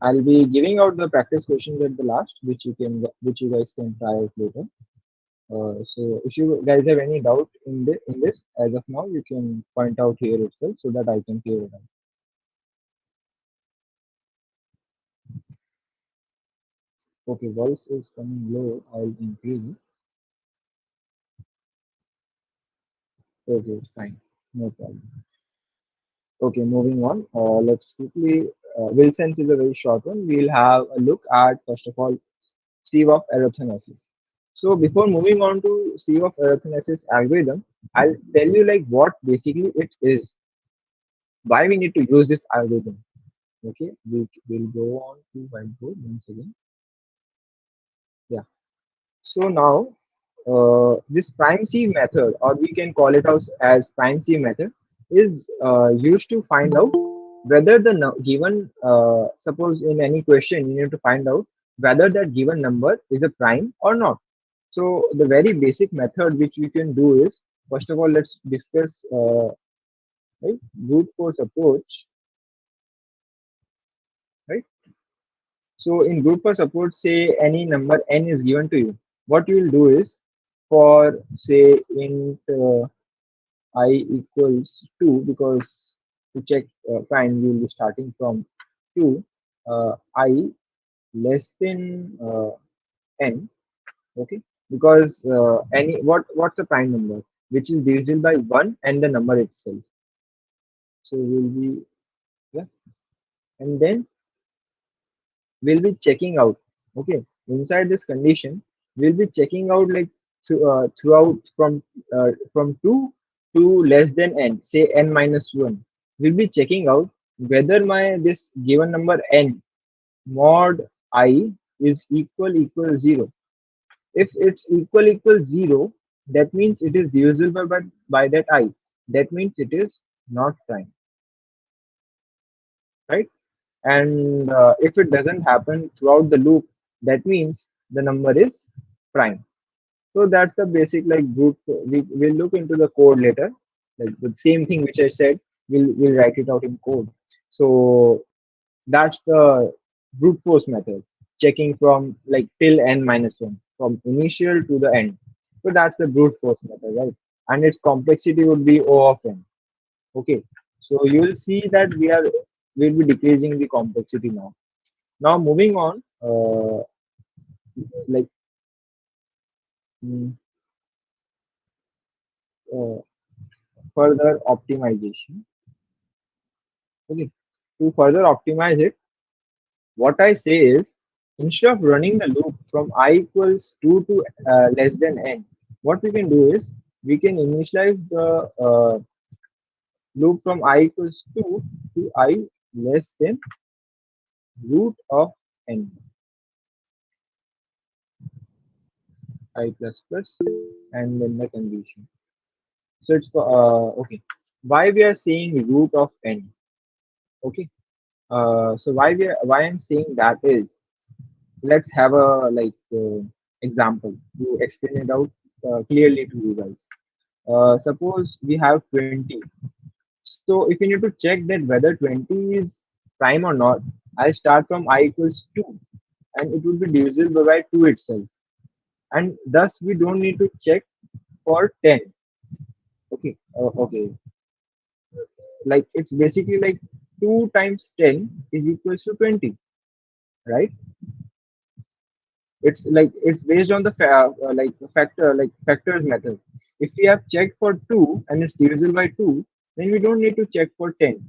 I'll be giving out the practice questions at the last, which you guys can try out later. So if you guys have any doubt in this as of now, you can point out here itself so that I can clear it out. Okay, voice is coming low. I'll increase it. Okay, it's fine. No problem. Okay, moving on. Let's quickly. Wilson's is a very short one. We'll have a look at first of all sieve of arithmesis. So before moving on to sieve of arithmesis algorithm, I'll tell you like what basically it is. Why we need to use this algorithm. Okay, we will go on to whiteboard once again. Yeah. So now this primacy method, or we can call it as primacy method, is used to find out whether the given, suppose in any question, you need to find out whether that given number is a prime or not. So the very basic method which we can do is, first of all, let's discuss right, brute force approach, right? So in brute force approach, say any number n is given to you. What you will do is, for say int I equals 2, because to check prime we will be starting from 2, I less than n, okay, because any what's a prime number which is divisible by 1 and the number itself. So we'll be, yeah, and then we'll be checking out, okay, inside this condition we'll be checking out like throughout from 2 to less than n, say n minus 1. We'll be checking out whether my this given number n mod I is equal 0. If it's equal 0, that means it is divisible by that I. That means it is not prime, right? And if it doesn't happen throughout the loop, that means the number is prime. So that's the basic like brute. We'll look into the code later, like the same thing which I said. We'll write it out in code. So that's the brute force method, checking from like till n minus 1, from initial to the end. So that's the brute force method, right? And its complexity would be O of n. Okay. So you will see that we'll be decreasing the complexity now. Now moving on, like mm, uh, further optimization. Okay. To further optimize it, what I say is, instead of running the loop from I equals 2 to less than n, what we can do is we can initialize the loop from I equals 2 to I less than root of n, I plus plus, and then the condition. So it's okay. Why we are saying root of n? Okay. So why I'm saying that is, let's have a example to explain it out clearly to you guys. Suppose we have 20. So if you need to check that whether 20 is prime or not, I start from I equals 2, and it will be divisible by 2 itself. And thus we don't need to check for 10. Okay. Okay. Like it's basically like 2 times 10 is equals to 20, right? It's based on the factors method. If we have checked for 2 and it's divisible by 2, then we don't need to check for 10,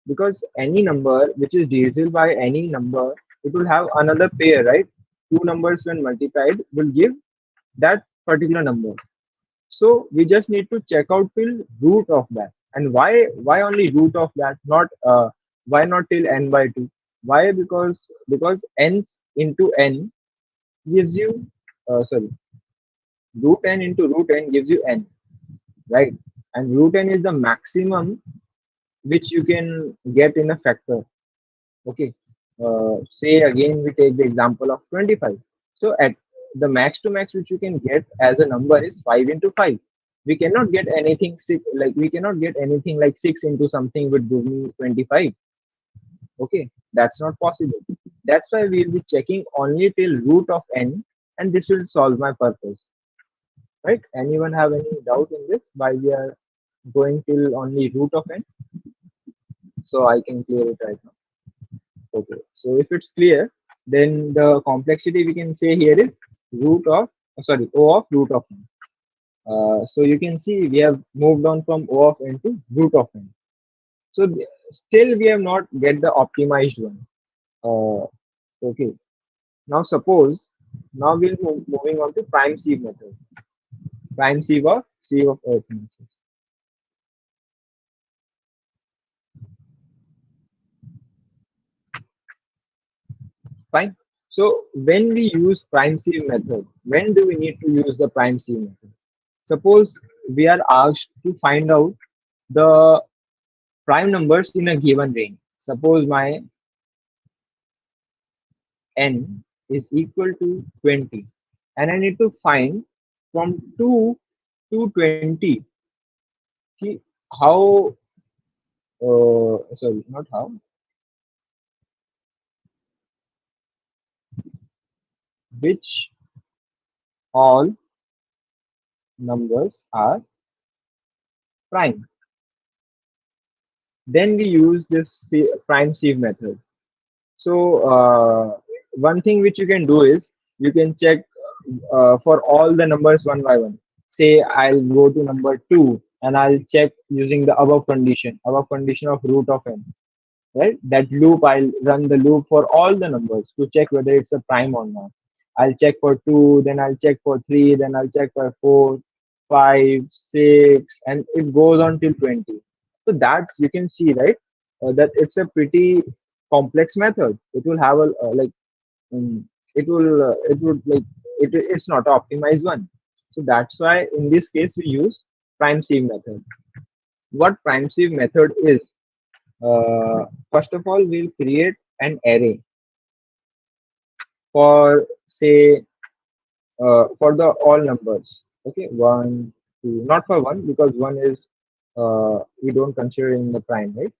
because any number which is divisible by any number, it will have another pair, right? Two numbers when multiplied will give that particular number. So we just need to check out till root of that. And why only root of that, not why not till n by 2? Why? Because n into n gives you sorry, root n into root n gives you n, right? And root n is the maximum which you can get in a factor. Okay. Say again we take the example of 25. So at the max to max which you can get as a number is 5 into 5. We cannot get anything we cannot get anything like 6 into something would give me 25. Okay, that's not possible. That's why we'll be checking only till root of n, and this will solve my purpose. Right? Anyone have any doubt in this? Why we are going till only root of n? So I can clear it right now. Okay. So if it's clear, Then the complexity we can say here is root of O of root of n. So you can see we have moved on from O of n to root of n. So still we have not get the optimized one. Okay. Now suppose now we'll moving on to prime sieve method. Prime sieve of arithmetic. Fine. So when we use prime sieve method, when do we need to use the prime sieve method? Suppose we are asked to find out the prime numbers in a given range. Suppose my n is equal to 20 and I need to find from 2 to 20 how sorry, not how, which all numbers are prime. Then we use this prime sieve method. So one thing which you can do is you can check for all the numbers one by one. Say I'll go to number 2 and I'll check using the above condition of root of n. Right? That loop, I'll run the loop for all the numbers to check whether it's a prime or not. I'll check for 2, then I'll check for 3, then I'll check for 4, 5, 6, and it goes on till 20. So that's, you can see, right, that it's a pretty complex method. It will have a it would like it's not an optimized one. So that's why in this case we use prime sieve method. What prime sieve method is, first of all we'll create an array for say for the all numbers. Okay, 1 2, not for 1 because 1 is we don't consider in the prime, right?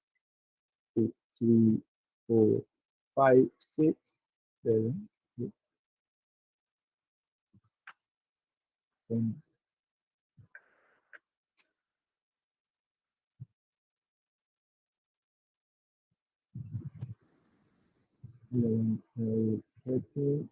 2 3 4 5 6 7 8 10 11 12 13.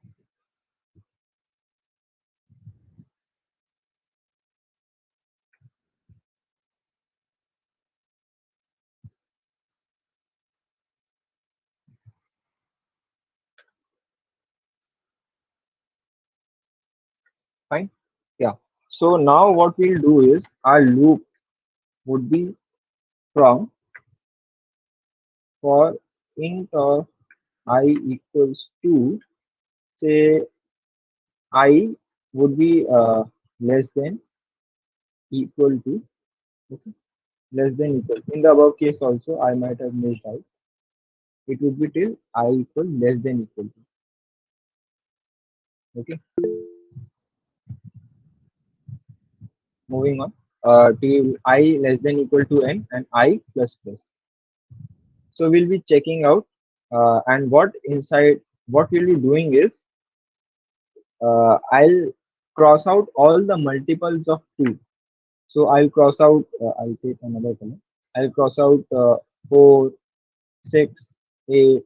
Fine. Yeah. So now what we'll do is our loop would be from for int of I equals to, say I would be less than equal to, okay, less than equal. In the above case also I might have missed out. It would be till I equal less than equal to. Okay. Moving on. Till I less than equal to n and I plus plus. So we'll be checking out and what inside what we'll be doing is I'll cross out all the multiples of 2. So I'll cross out, I'll take another color. I'll cross out 4, 6, 8,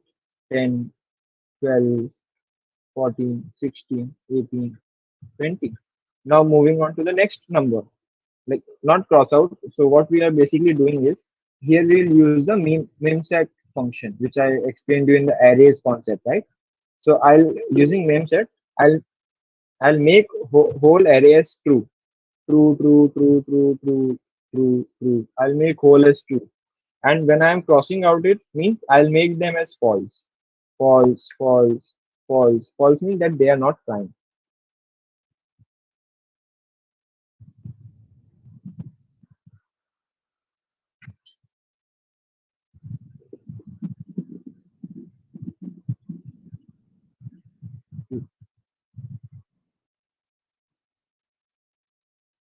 10, 12, 14, 16, 18, 20. Now moving on to the next number, like not cross out. So what we are basically doing is here we'll use the memset function, which I explained during the arrays concept, right? So I'll using memset, I'll make whole array as true. True, true, true, true, true, true, true. I'll make whole as true. And when I'm crossing out it means I'll make them as false. False, false, false. False means that they are not prime.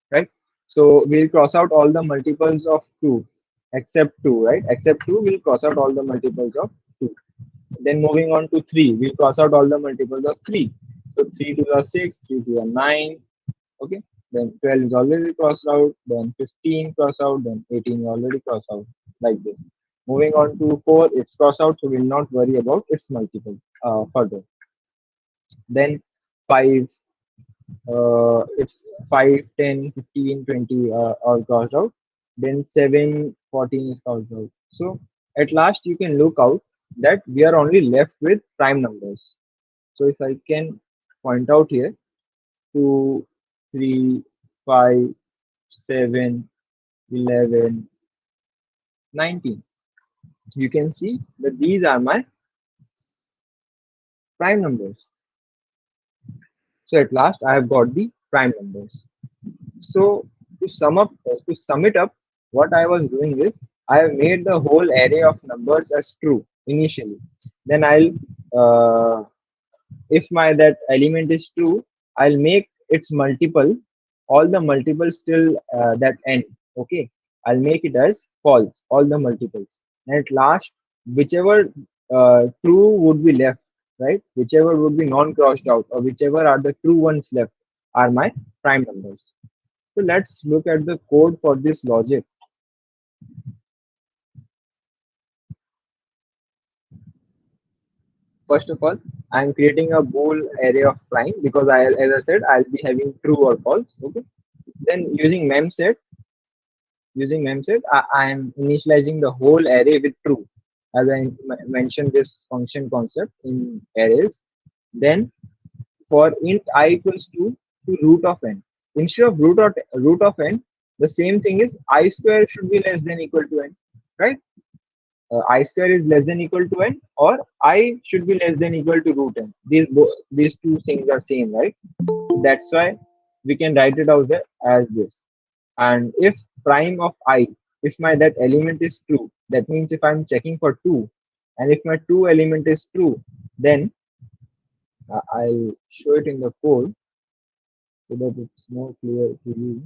Right? So we'll cross out all the multiples of 2 except 2, right? Except 2, we'll cross out all the multiples of 2. Then moving on to 3, we'll cross out all the multiples of 3. So 3 to the 6, 3 to the 9. Okay. Then 12 is already crossed out. Then 15 cross out. Then 18 already crossed out. Like this. Moving on to 4, it's crossed out, so we'll not worry about its multiple further. Then 5, it's 5, 10, 15, 20 are crossed out. Then 7, 14 is crossed out. So at last you can look out that we are only left with prime numbers. So if I can point out here, 2, 3, 5, 7, 11, 19. You can see that these are my prime numbers. So at last I have got the prime numbers. So to sum it up, what I was doing is I have made the whole array of numbers as true initially. Then I'll if my that element is true, I'll make its multiple, all the multiples till that n. Okay, I'll make it as false, all the multiples, and at last, whichever true would be left, right? Whichever would be non-crossed out, or whichever are the true ones left, are my prime numbers. So let's look at the code for this logic. First of all, I'm creating a bool array of prime because as I said, I'll be having true or false. Okay. Then using memset, I am initializing the whole array with true, as I mentioned this function concept in arrays. Then for int I equals to root of n, instead of root of n, the same thing is I square should be less than equal to n, right? I square is less than equal to n, or I should be less than equal to root n. These two things are same, right? That's why we can write it out there as this. And if prime of I, if my that element is true, that means if I'm checking for 2, and if my 2 element is true, then I'll show it in the code so that it's more clear to you.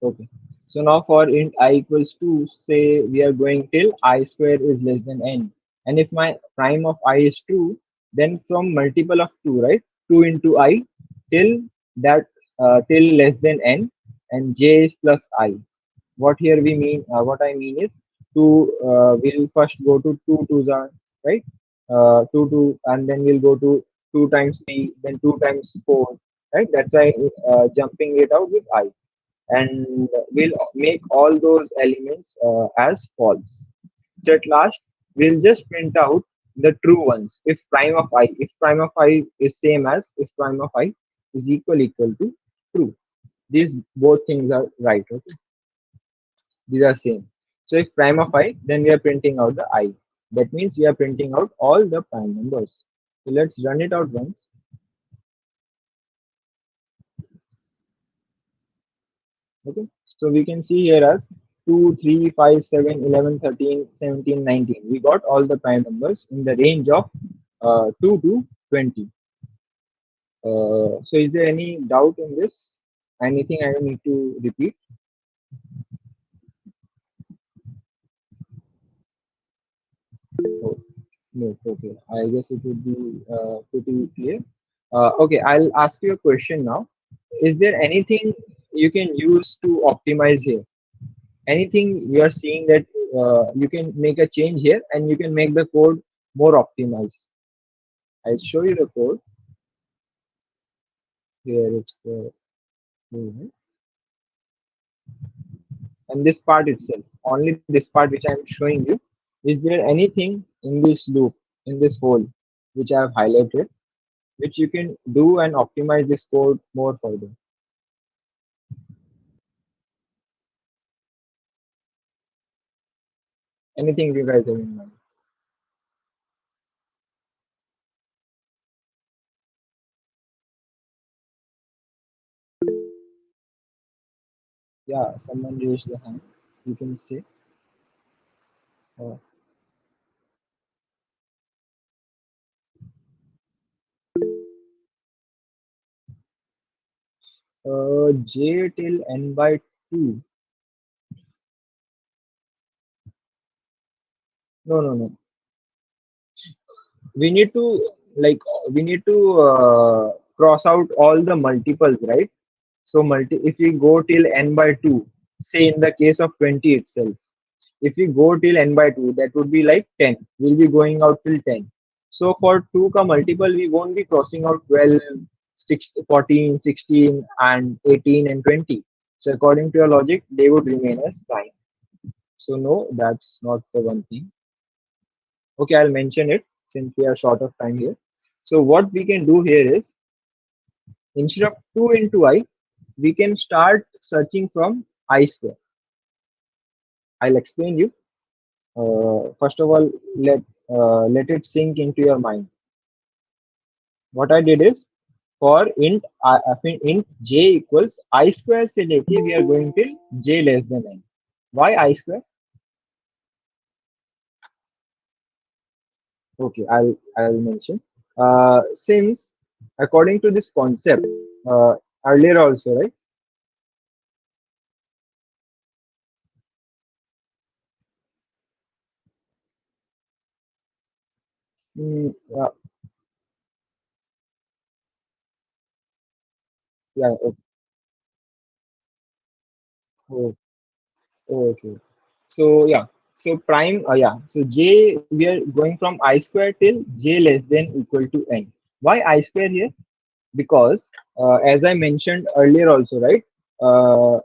Okay. So now for int I equals 2, say we are going till I square is less than n. And if my prime of I is 2, then from multiple of 2, right? 2 into I till that till less than n, and j is plus I. What here we mean, what I mean is 2, we'll first go to 2 twos are, right? 2 2, and then we'll go to 2 times 3, then 2 times 4, right? That's why jumping it out with I, and we'll make all those elements as false. So at last, we'll just print out the true ones. If prime of I is same as if prime of I is equal to true. These both things are right. Okay, these are same. So if prime of I, then we are printing out the I. That means we are printing out all the prime numbers. So let's run it out once. Okay, so we can see here as 2, 3, 5, 7, 11, 13, 17, 19. We got all the prime numbers in the range of 2 to 20. So is there any doubt in this? Anything I need to repeat? So, no, okay. I guess it would be pretty clear. Okay, I'll ask you a question now. Is there anything you can use to optimize here? Anything you are seeing that you can make a change here and you can make the code more optimized? I'll show you the code. Here it's the and this part itself, only this part which I'm showing you. Is there anything in this loop, in this hole, which I have highlighted, which you can do and optimize this code more further? Anything you guys have in mind? Yeah, someone raised the hand. You can say. Uh, J till n by 2. No, no, no. We need to like we need to cross out all the multiples, right? So if we go till n by 2, say in the case of 20 itself, if we go till n by 2, that would be like 10. We'll be going out till 10. So for 2 ka multiple, we won't be crossing out 12, 6, 14, 16, and 18 and 20. So according to your logic, they would remain as prime. So no, that's not the one thing. Okay, I'll mention it since we are short of time here. So what we can do here is, instead of 2 into I, we can start searching from I square. I'll explain you. First of all, let it sink into your mind. What I did is, for int j equals I square से लेके we are going till j less than n. Why I square? Okay, I'll mention. Since according to this concept, earlier also, right? Mm, yeah. Okay. Oh, oh, okay. So yeah. So prime. Yeah. So j, we are going from I square till j less than equal to n. Why I square here? Because as I mentioned earlier also, right? Uh,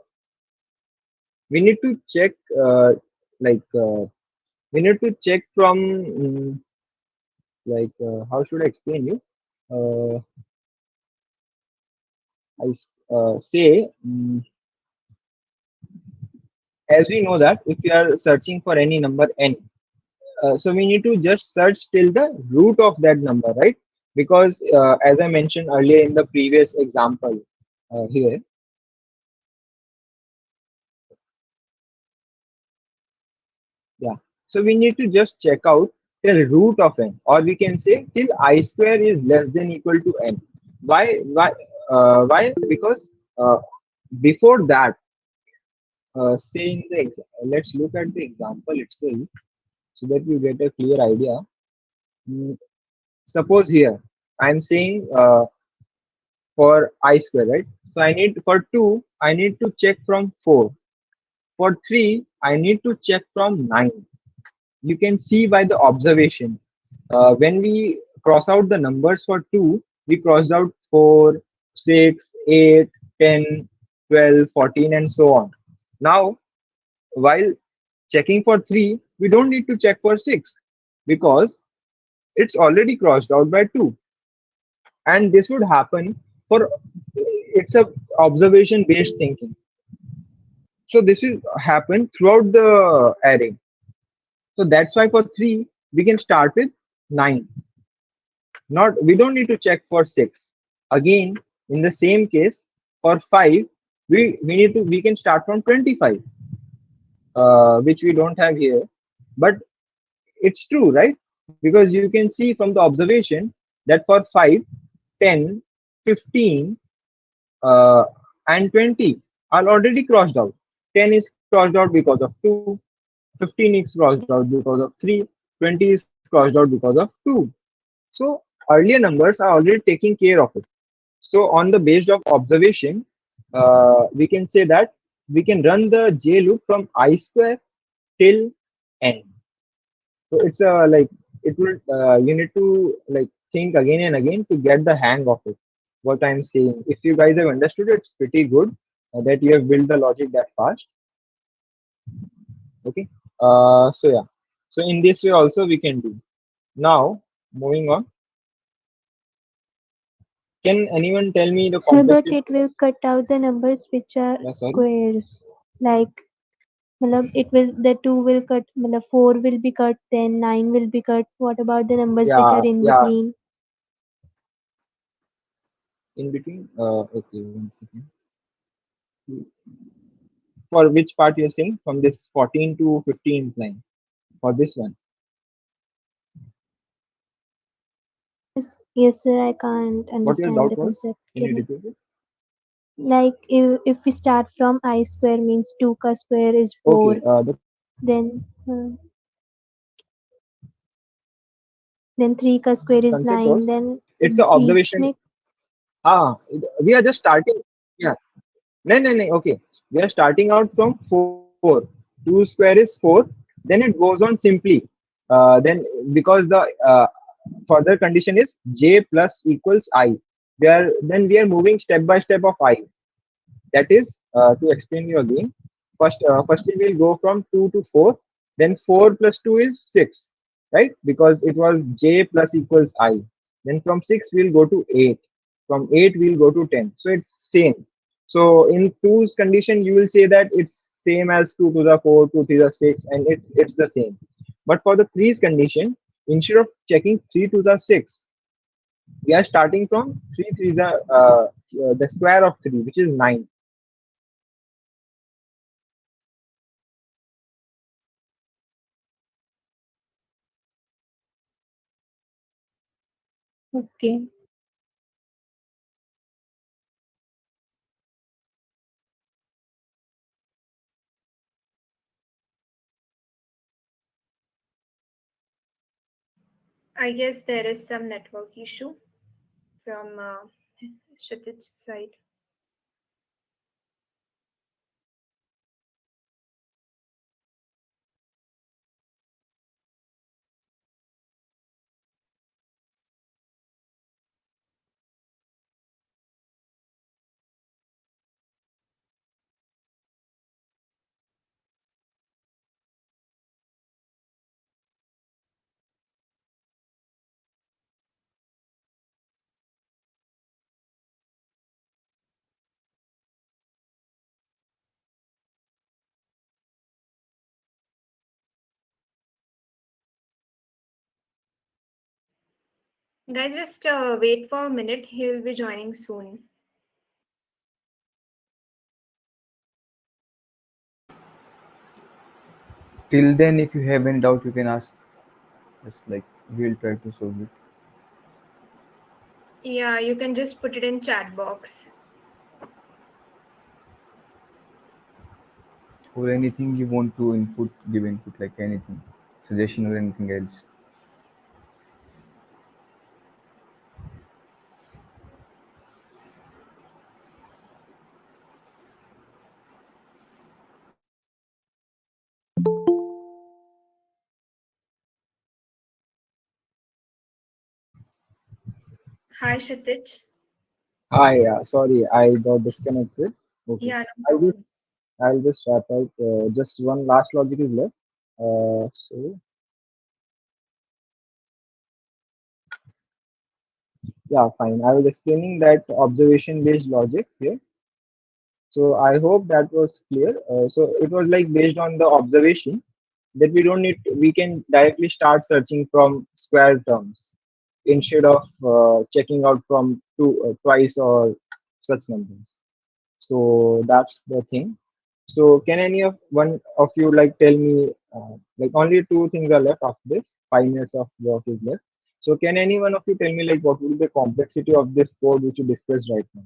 we need to check like we need to check from how should I explain you? Uh, I say as we know that if we are searching for any number n, so we need to just search till the root of that number, right? Because as I mentioned earlier in the previous example here, yeah. So we need to just check out till root of n, or we can say till I square is less than equal to n. Why? Why? Because before that, say in the let's look at the example itself so that you get a clear idea. Mm, Suppose here I'm saying for I square, right? So I need for 2, I need to check from 4. For 3, I need to check from 9. You can see by the observation. When we cross out the numbers for 2, we crossed out 4, 6, 8, 10, 12, 14, and so on. Now, while checking for 3, we don't need to check for 6 because it's already crossed out by 2. And this would happen for, it's a observation based thinking. So this will happen throughout the array. So that's why for 3, we can start with 9. Not, we don't need to check for 6. Again, in the same case, for 5, we can start from 25, which we don't have here. But it's true, right? Because you can see from the observation that for 5, 10, 15, uh, and 20 are already crossed out. 10 is crossed out because of 2, 15 is crossed out because of 3, 20 is crossed out because of 2. So earlier numbers are already taking care of it. So on the based of observation, we can say that we can run the j loop from I square till n. So it's like it will you need to like think again and again to get the hang of it. What I'm saying. If you guys have understood, it's pretty good that you have built the logic that fast. Okay. So yeah. So in this way also we can do. Now moving on. Can anyone tell me the So that complexity? it will cut out the numbers which are Yeah, sorry. squares. Like it will the 2 will cut 4 will be cut, then 9 will be cut. What about the numbers which Yeah, are in yeah. between? In between. Okay, 1 second. For which part you're saying? From this 14 to 15 line. For this one. Yes, sir, I can't What your understand doubt the was? concept. Can you repeat it? Like if we start from I square means 2 ka square is Okay. 4. Then then 3 ka square is concept 9, was, then it's the each observation. में We are just starting. Yeah. No, no, no. Okay. We are starting out from 4. 2 square is 4. Then it goes on simply. Then because the further condition is j plus equals I. We are moving step by step of I. That is to explain you again. Firstly we'll go from 2 to 4. Then 4 plus 2 is 6, right? Because it was j plus equals I. Then from 6 we'll go to 8. From 8 we'll go to 10. So it's same. So in 2's condition you will say that it's same as 2 to the 4, 2 to the 6, and it's the same. But for the 3's condition, instead of checking 3 to the 6, we are starting from 3 3's the square of 3, which is 9. okay. I guess there is some network issue from Kshitiz's side. Guys, just wait for a minute. He will be joining soon. Till then, if you have any doubt, you can ask. Just like we'll try to solve it. Yeah, you can just put it in chat box. Or anything you want to input, give input, like anything, suggestion or anything else. Hi, Kshitiz. Hi, sorry, I got disconnected. Okay, Yeah, no I'll just problem. I'll just wrap out. Just one last logic is left. So yeah, fine. I was explaining that observation-based logic here. So I hope that was clear. So it was like based on the observation that we can directly start searching from square terms instead of checking out from twice or such numbers. So that's the thing. So can any of one of you like tell me like only two things are left after this 5 minutes of work is left. So can any one of you tell me like what will be the complexity of this code which you discussed right now?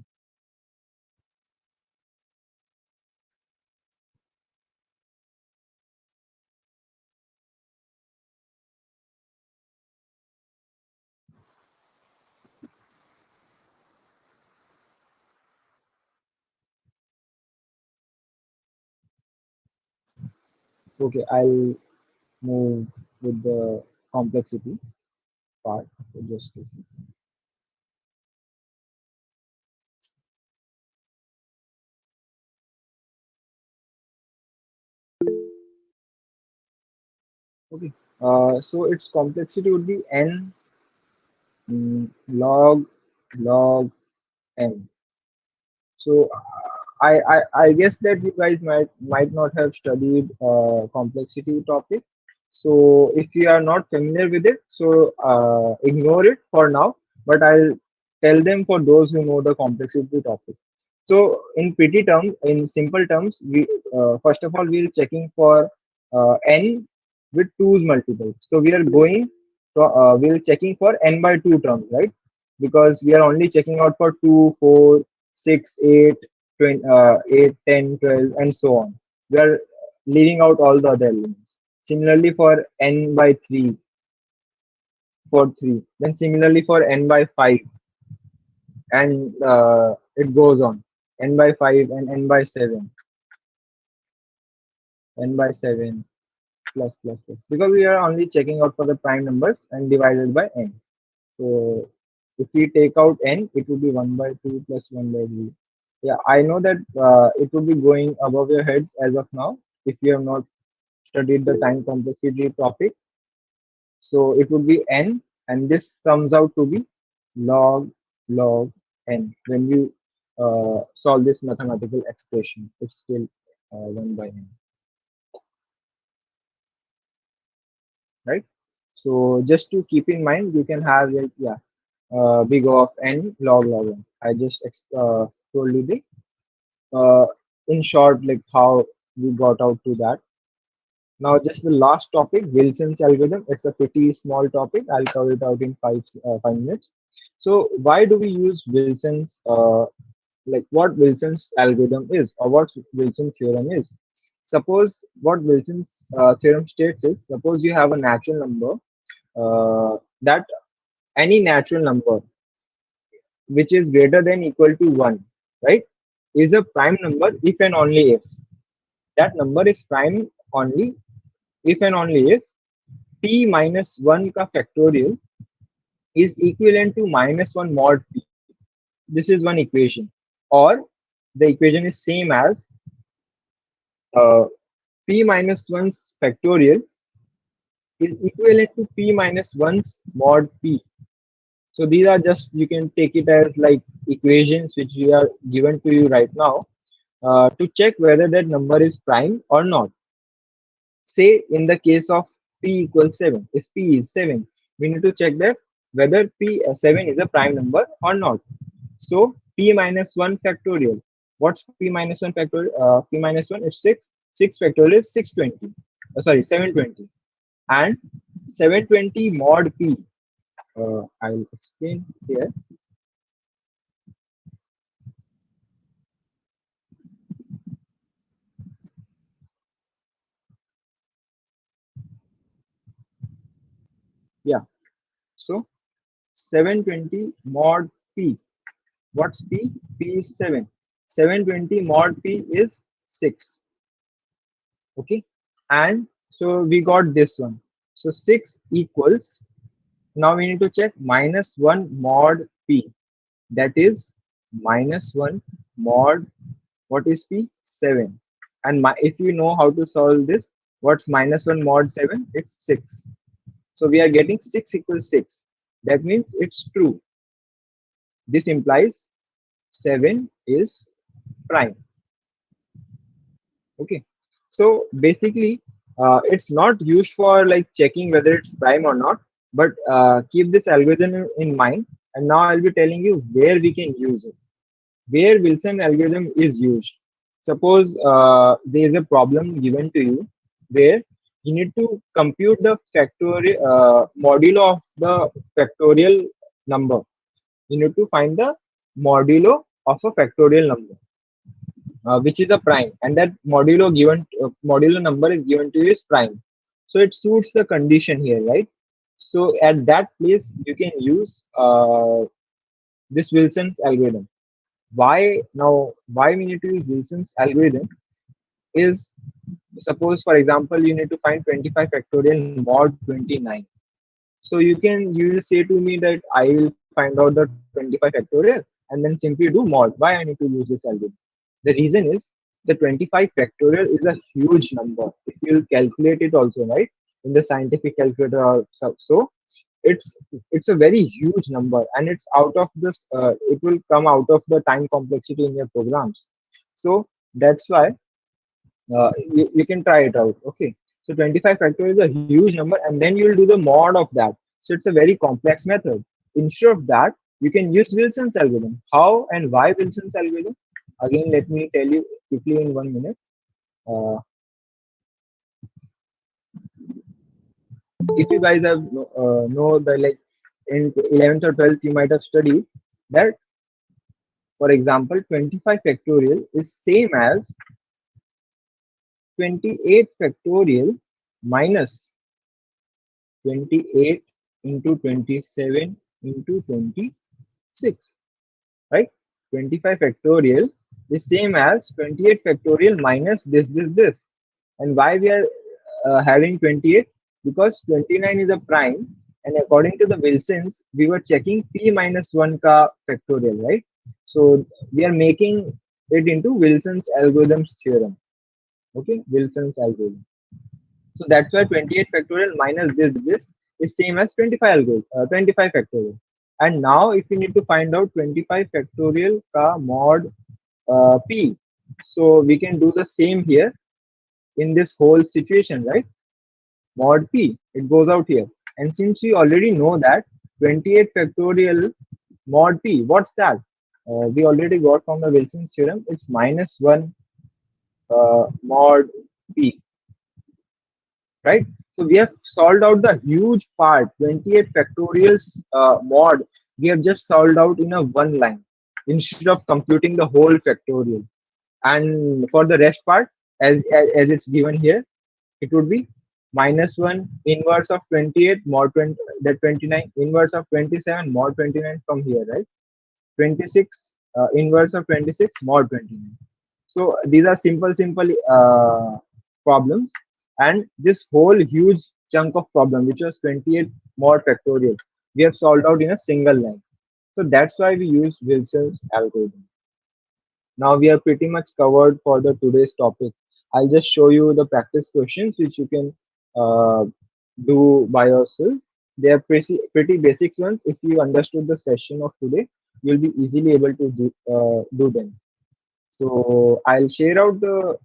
Okay, I'll move with the complexity part. So just a second. Okay. So its complexity would be n log n. So I guess that you guys might not have studied complexity topic. So if you are not familiar with it, so ignore it for now. But I'll tell them for those who know the complexity topic. So in pretty terms, in simple terms, we first of all we're checking for n with 2's multiples. So we are going to we're checking for n by 2 terms, right? Because we are only checking out for 2, 4, 6, 8, 20, 8, 10, 12, and so on. We are leaving out all the other elements. Similarly for n by 3, for 3. Then similarly for n by 5, and it goes on, n by 5 and n by 7, n by 7 plus plus plus, because we are only checking out for the prime numbers and divided by n. So if we take out n, it would be 1 by 2 plus 1 by 3. Yeah, I know that it would be going above your heads as of now if you have not studied the time complexity topic. So it would be n, and this sums out to be log n. When you solve this mathematical expression, it's still 1 by n, right? So just to keep in mind, you can have like, yeah, big O of n log n. I just told you the in short like how we got out to that. Now just the last topic, Wilson's algorithm. It's a pretty small topic. I'll cover it out in 5 minutes. So why do we use Wilson's like what Wilson's algorithm is, or what Wilson theorem is? Suppose what Wilson's theorem states is, suppose you have a natural number, that any natural number which is greater than equal to 1, right, is a prime number if and only if that number is prime only if and only if p minus 1 ka factorial is equivalent to minus 1 mod p. This is one equation. Or the equation is same as uh, p minus 1's factorial is equivalent to p minus 1's mod p. So these are just, you can take it as like equations which we are given to you right now to check whether that number is prime or not. Say in the case of p equals 7, if p is 7, we need to check that whether p7 is a prime number or not. So p minus 1 factorial. What's p minus 1 factorial? P minus 1 is 6. 6 factorial is 620. Sorry, 720. And 720 mod p. I'll explain here. Yeah. So 720 mod p. What's p? P is 7. 720 mod p is 6. Okay. And so we got this one. So 6 equals, now we need to check minus 1 mod p. That is minus 1 mod, what is p? 7. And if you know how to solve this, what's minus 1 mod 7? It's 6. So we are getting 6 equals 6. That means it's true. This implies 7 is prime. Okay. So basically, it's not used for like checking whether it's prime or not, but keep this algorithm in mind. And now I'll be telling you where we can use it, where Wilson algorithm is used. Suppose there is a problem given to you where you need to compute the factorial modulo of the factorial number. You need to find the modulo of a factorial number, which is a prime, and that modulo number is given to you is prime. So it suits the condition here, right? So at that place you can use this Wilson's algorithm. Why we need to use Wilson's algorithm is, suppose for example you need to find 25 factorial mod 29. So you will say to me that I will find out the 25 factorial and then simply do mod. Why I need to use this algorithm? The reason is the 25 factorial is a huge number. If you calculate it also, right, in the scientific calculator or so, it's a very huge number, and it's out of this. It will come out of the time complexity in your programs. So that's why you can try it out. Okay. So 25 factorial is a huge number, and then you'll do the mod of that. So it's a very complex method. Instead of that, you can use Wilson's algorithm. How and why Wilson's algorithm? Again, let me tell you quickly in 1 minute. If you guys have know the, like, in 11th or 12th, you might have studied that, for example, 25 factorial is same as 28 factorial minus 28 into 27 into 26, right? 25 factorial is same as 28 factorial minus this. And why we are having 28? Because 29 is a prime, and according to the Wilson's, we were checking p minus 1 ka factorial, right? So we are making it into Wilson's algorithm's theorem. Okay, Wilson's algorithm. So that's why 28 factorial minus this is same as 25 factorial. And now if we need to find out 25 factorial ka mod p, so we can do the same here in this whole situation, right? Mod p, it goes out here. And since we already know that 28 factorial mod p, what's that? We already got from the Wilson's theorem, it's minus 1 mod p, right? So we have solved out the huge part, 28 factorials mod. We have just solved out in a one line instead of computing the whole factorial. And for the rest part, as it's given here, it would be minus 1 inverse of 28 mod 20, that 29 inverse of 27 mod 29 from here, right? 26 inverse of 26 mod 29. So these are simple problems, and this whole huge chunk of problem, which was 28 mod factorial, we have solved out in a single line. So that's why we use Wilson's algorithm. Now we are pretty much covered for the today's topic. I'll just show you the practice questions which you can uh, do by yourself. They are pretty basic ones. If you understood the session of today, you'll be easily able to do them. So I'll share out the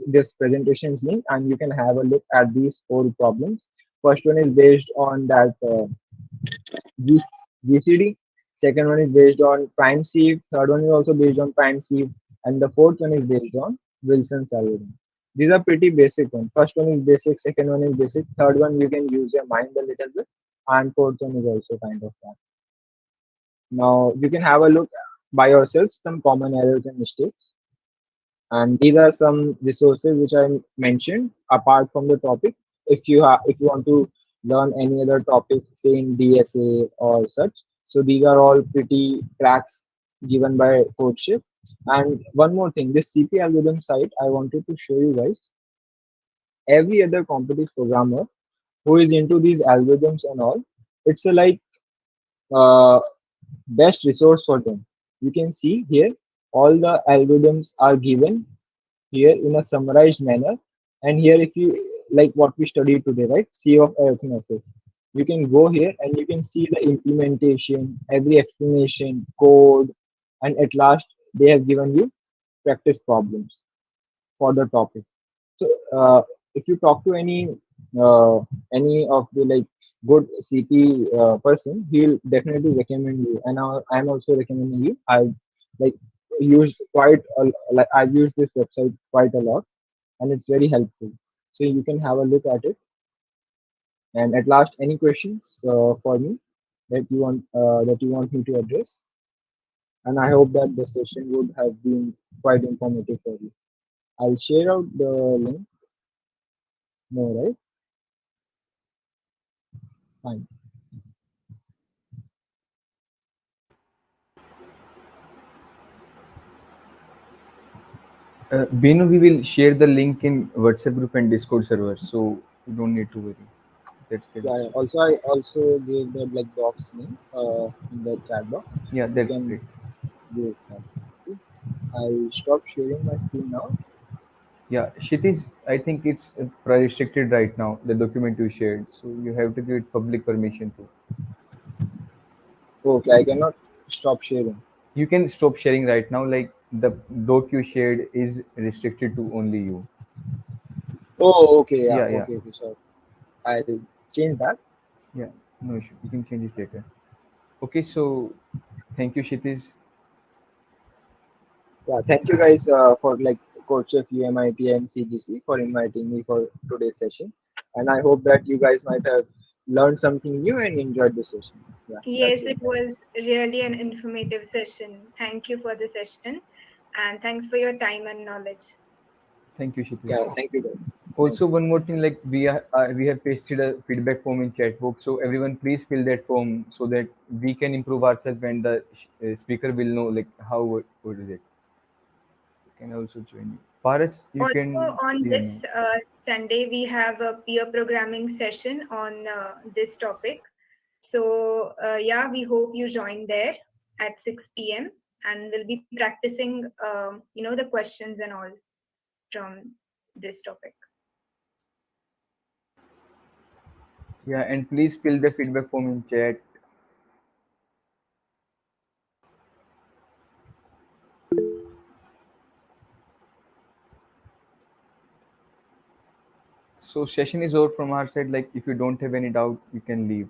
this presentation's link, and you can have a look at these four problems. First one is based on that GCD. Second one is based on prime sieve. Third one is also based on prime sieve, and the fourth one is based on Wilson's algorithm. These are pretty basic ones. First one is basic. Second one is basic. Third one you can use your mind a little bit, and fourth one is also kind of that. Now you can have a look by yourselves some common errors and mistakes. And these are some resources which I mentioned apart from the topic. If you want to learn any other topic, say in DSA or such, so these are all pretty tracks given by CodeShift. And one more thing, this CP algorithm site, I wanted to show you guys. Every other competitive programmer who is into these algorithms and all, it's a like uh, best resource for them. You can see here all the algorithms are given here in a summarized manner. And here, if you like what we studied today, right? C of arithmesis, you can go here and you can see the implementation, every explanation, code, and at last they have given you practice problems for the topic. So if you talk to any of the like good CP person, he'll definitely recommend you. And I'm also recommending you. I like used like I've used this website quite a lot, and it's very helpful. So you can have a look at it. And at last, any questions for me that you want me to address? And I hope that the session would have been quite informative for you. I'll share out the link. No, right? Fine. Benu, we will share the link in WhatsApp group and Discord server, so you don't need to worry. That's good. Yeah. Also, I also gave the like box name in the chat box. Yeah, that's You can great. use that. Okay. I'll stop sharing my screen now. Yeah, Kshitiz, I think it's restricted right now, the document you shared. So you have to give it public permission too. Okay, I cannot stop sharing. You can stop sharing right now, like the doc you shared is restricted to only you. Oh, okay, yeah, Yeah. okay, so I'll change that. Yeah, no issue. You can change it later. Okay, so thank you, Kshitiz. Yeah, thank you guys for like Coach of UMIT and CGC for inviting me for today's session, and I hope that you guys might have learned something new and enjoyed the session. Yeah, that's Yes, it. it was really an informative session. Thank you for the session and thanks for your time and knowledge. Thank you, Kshitiz. Yeah, thank you guys. Also, one more thing, like we have pasted a feedback form in chat box, so everyone please fill that form so that we can improve ourselves and the speaker will know like how what is it. You can also join you. Paras, you Also, can on hear this me. Sunday, we have a peer programming session on this topic. So, yeah, we hope you join there at 6 p.m. and we'll be practicing, the questions and all from this topic. Yeah, and please fill the feedback form in chat. So session is over from our side. Like if you don't have any doubt, you can leave.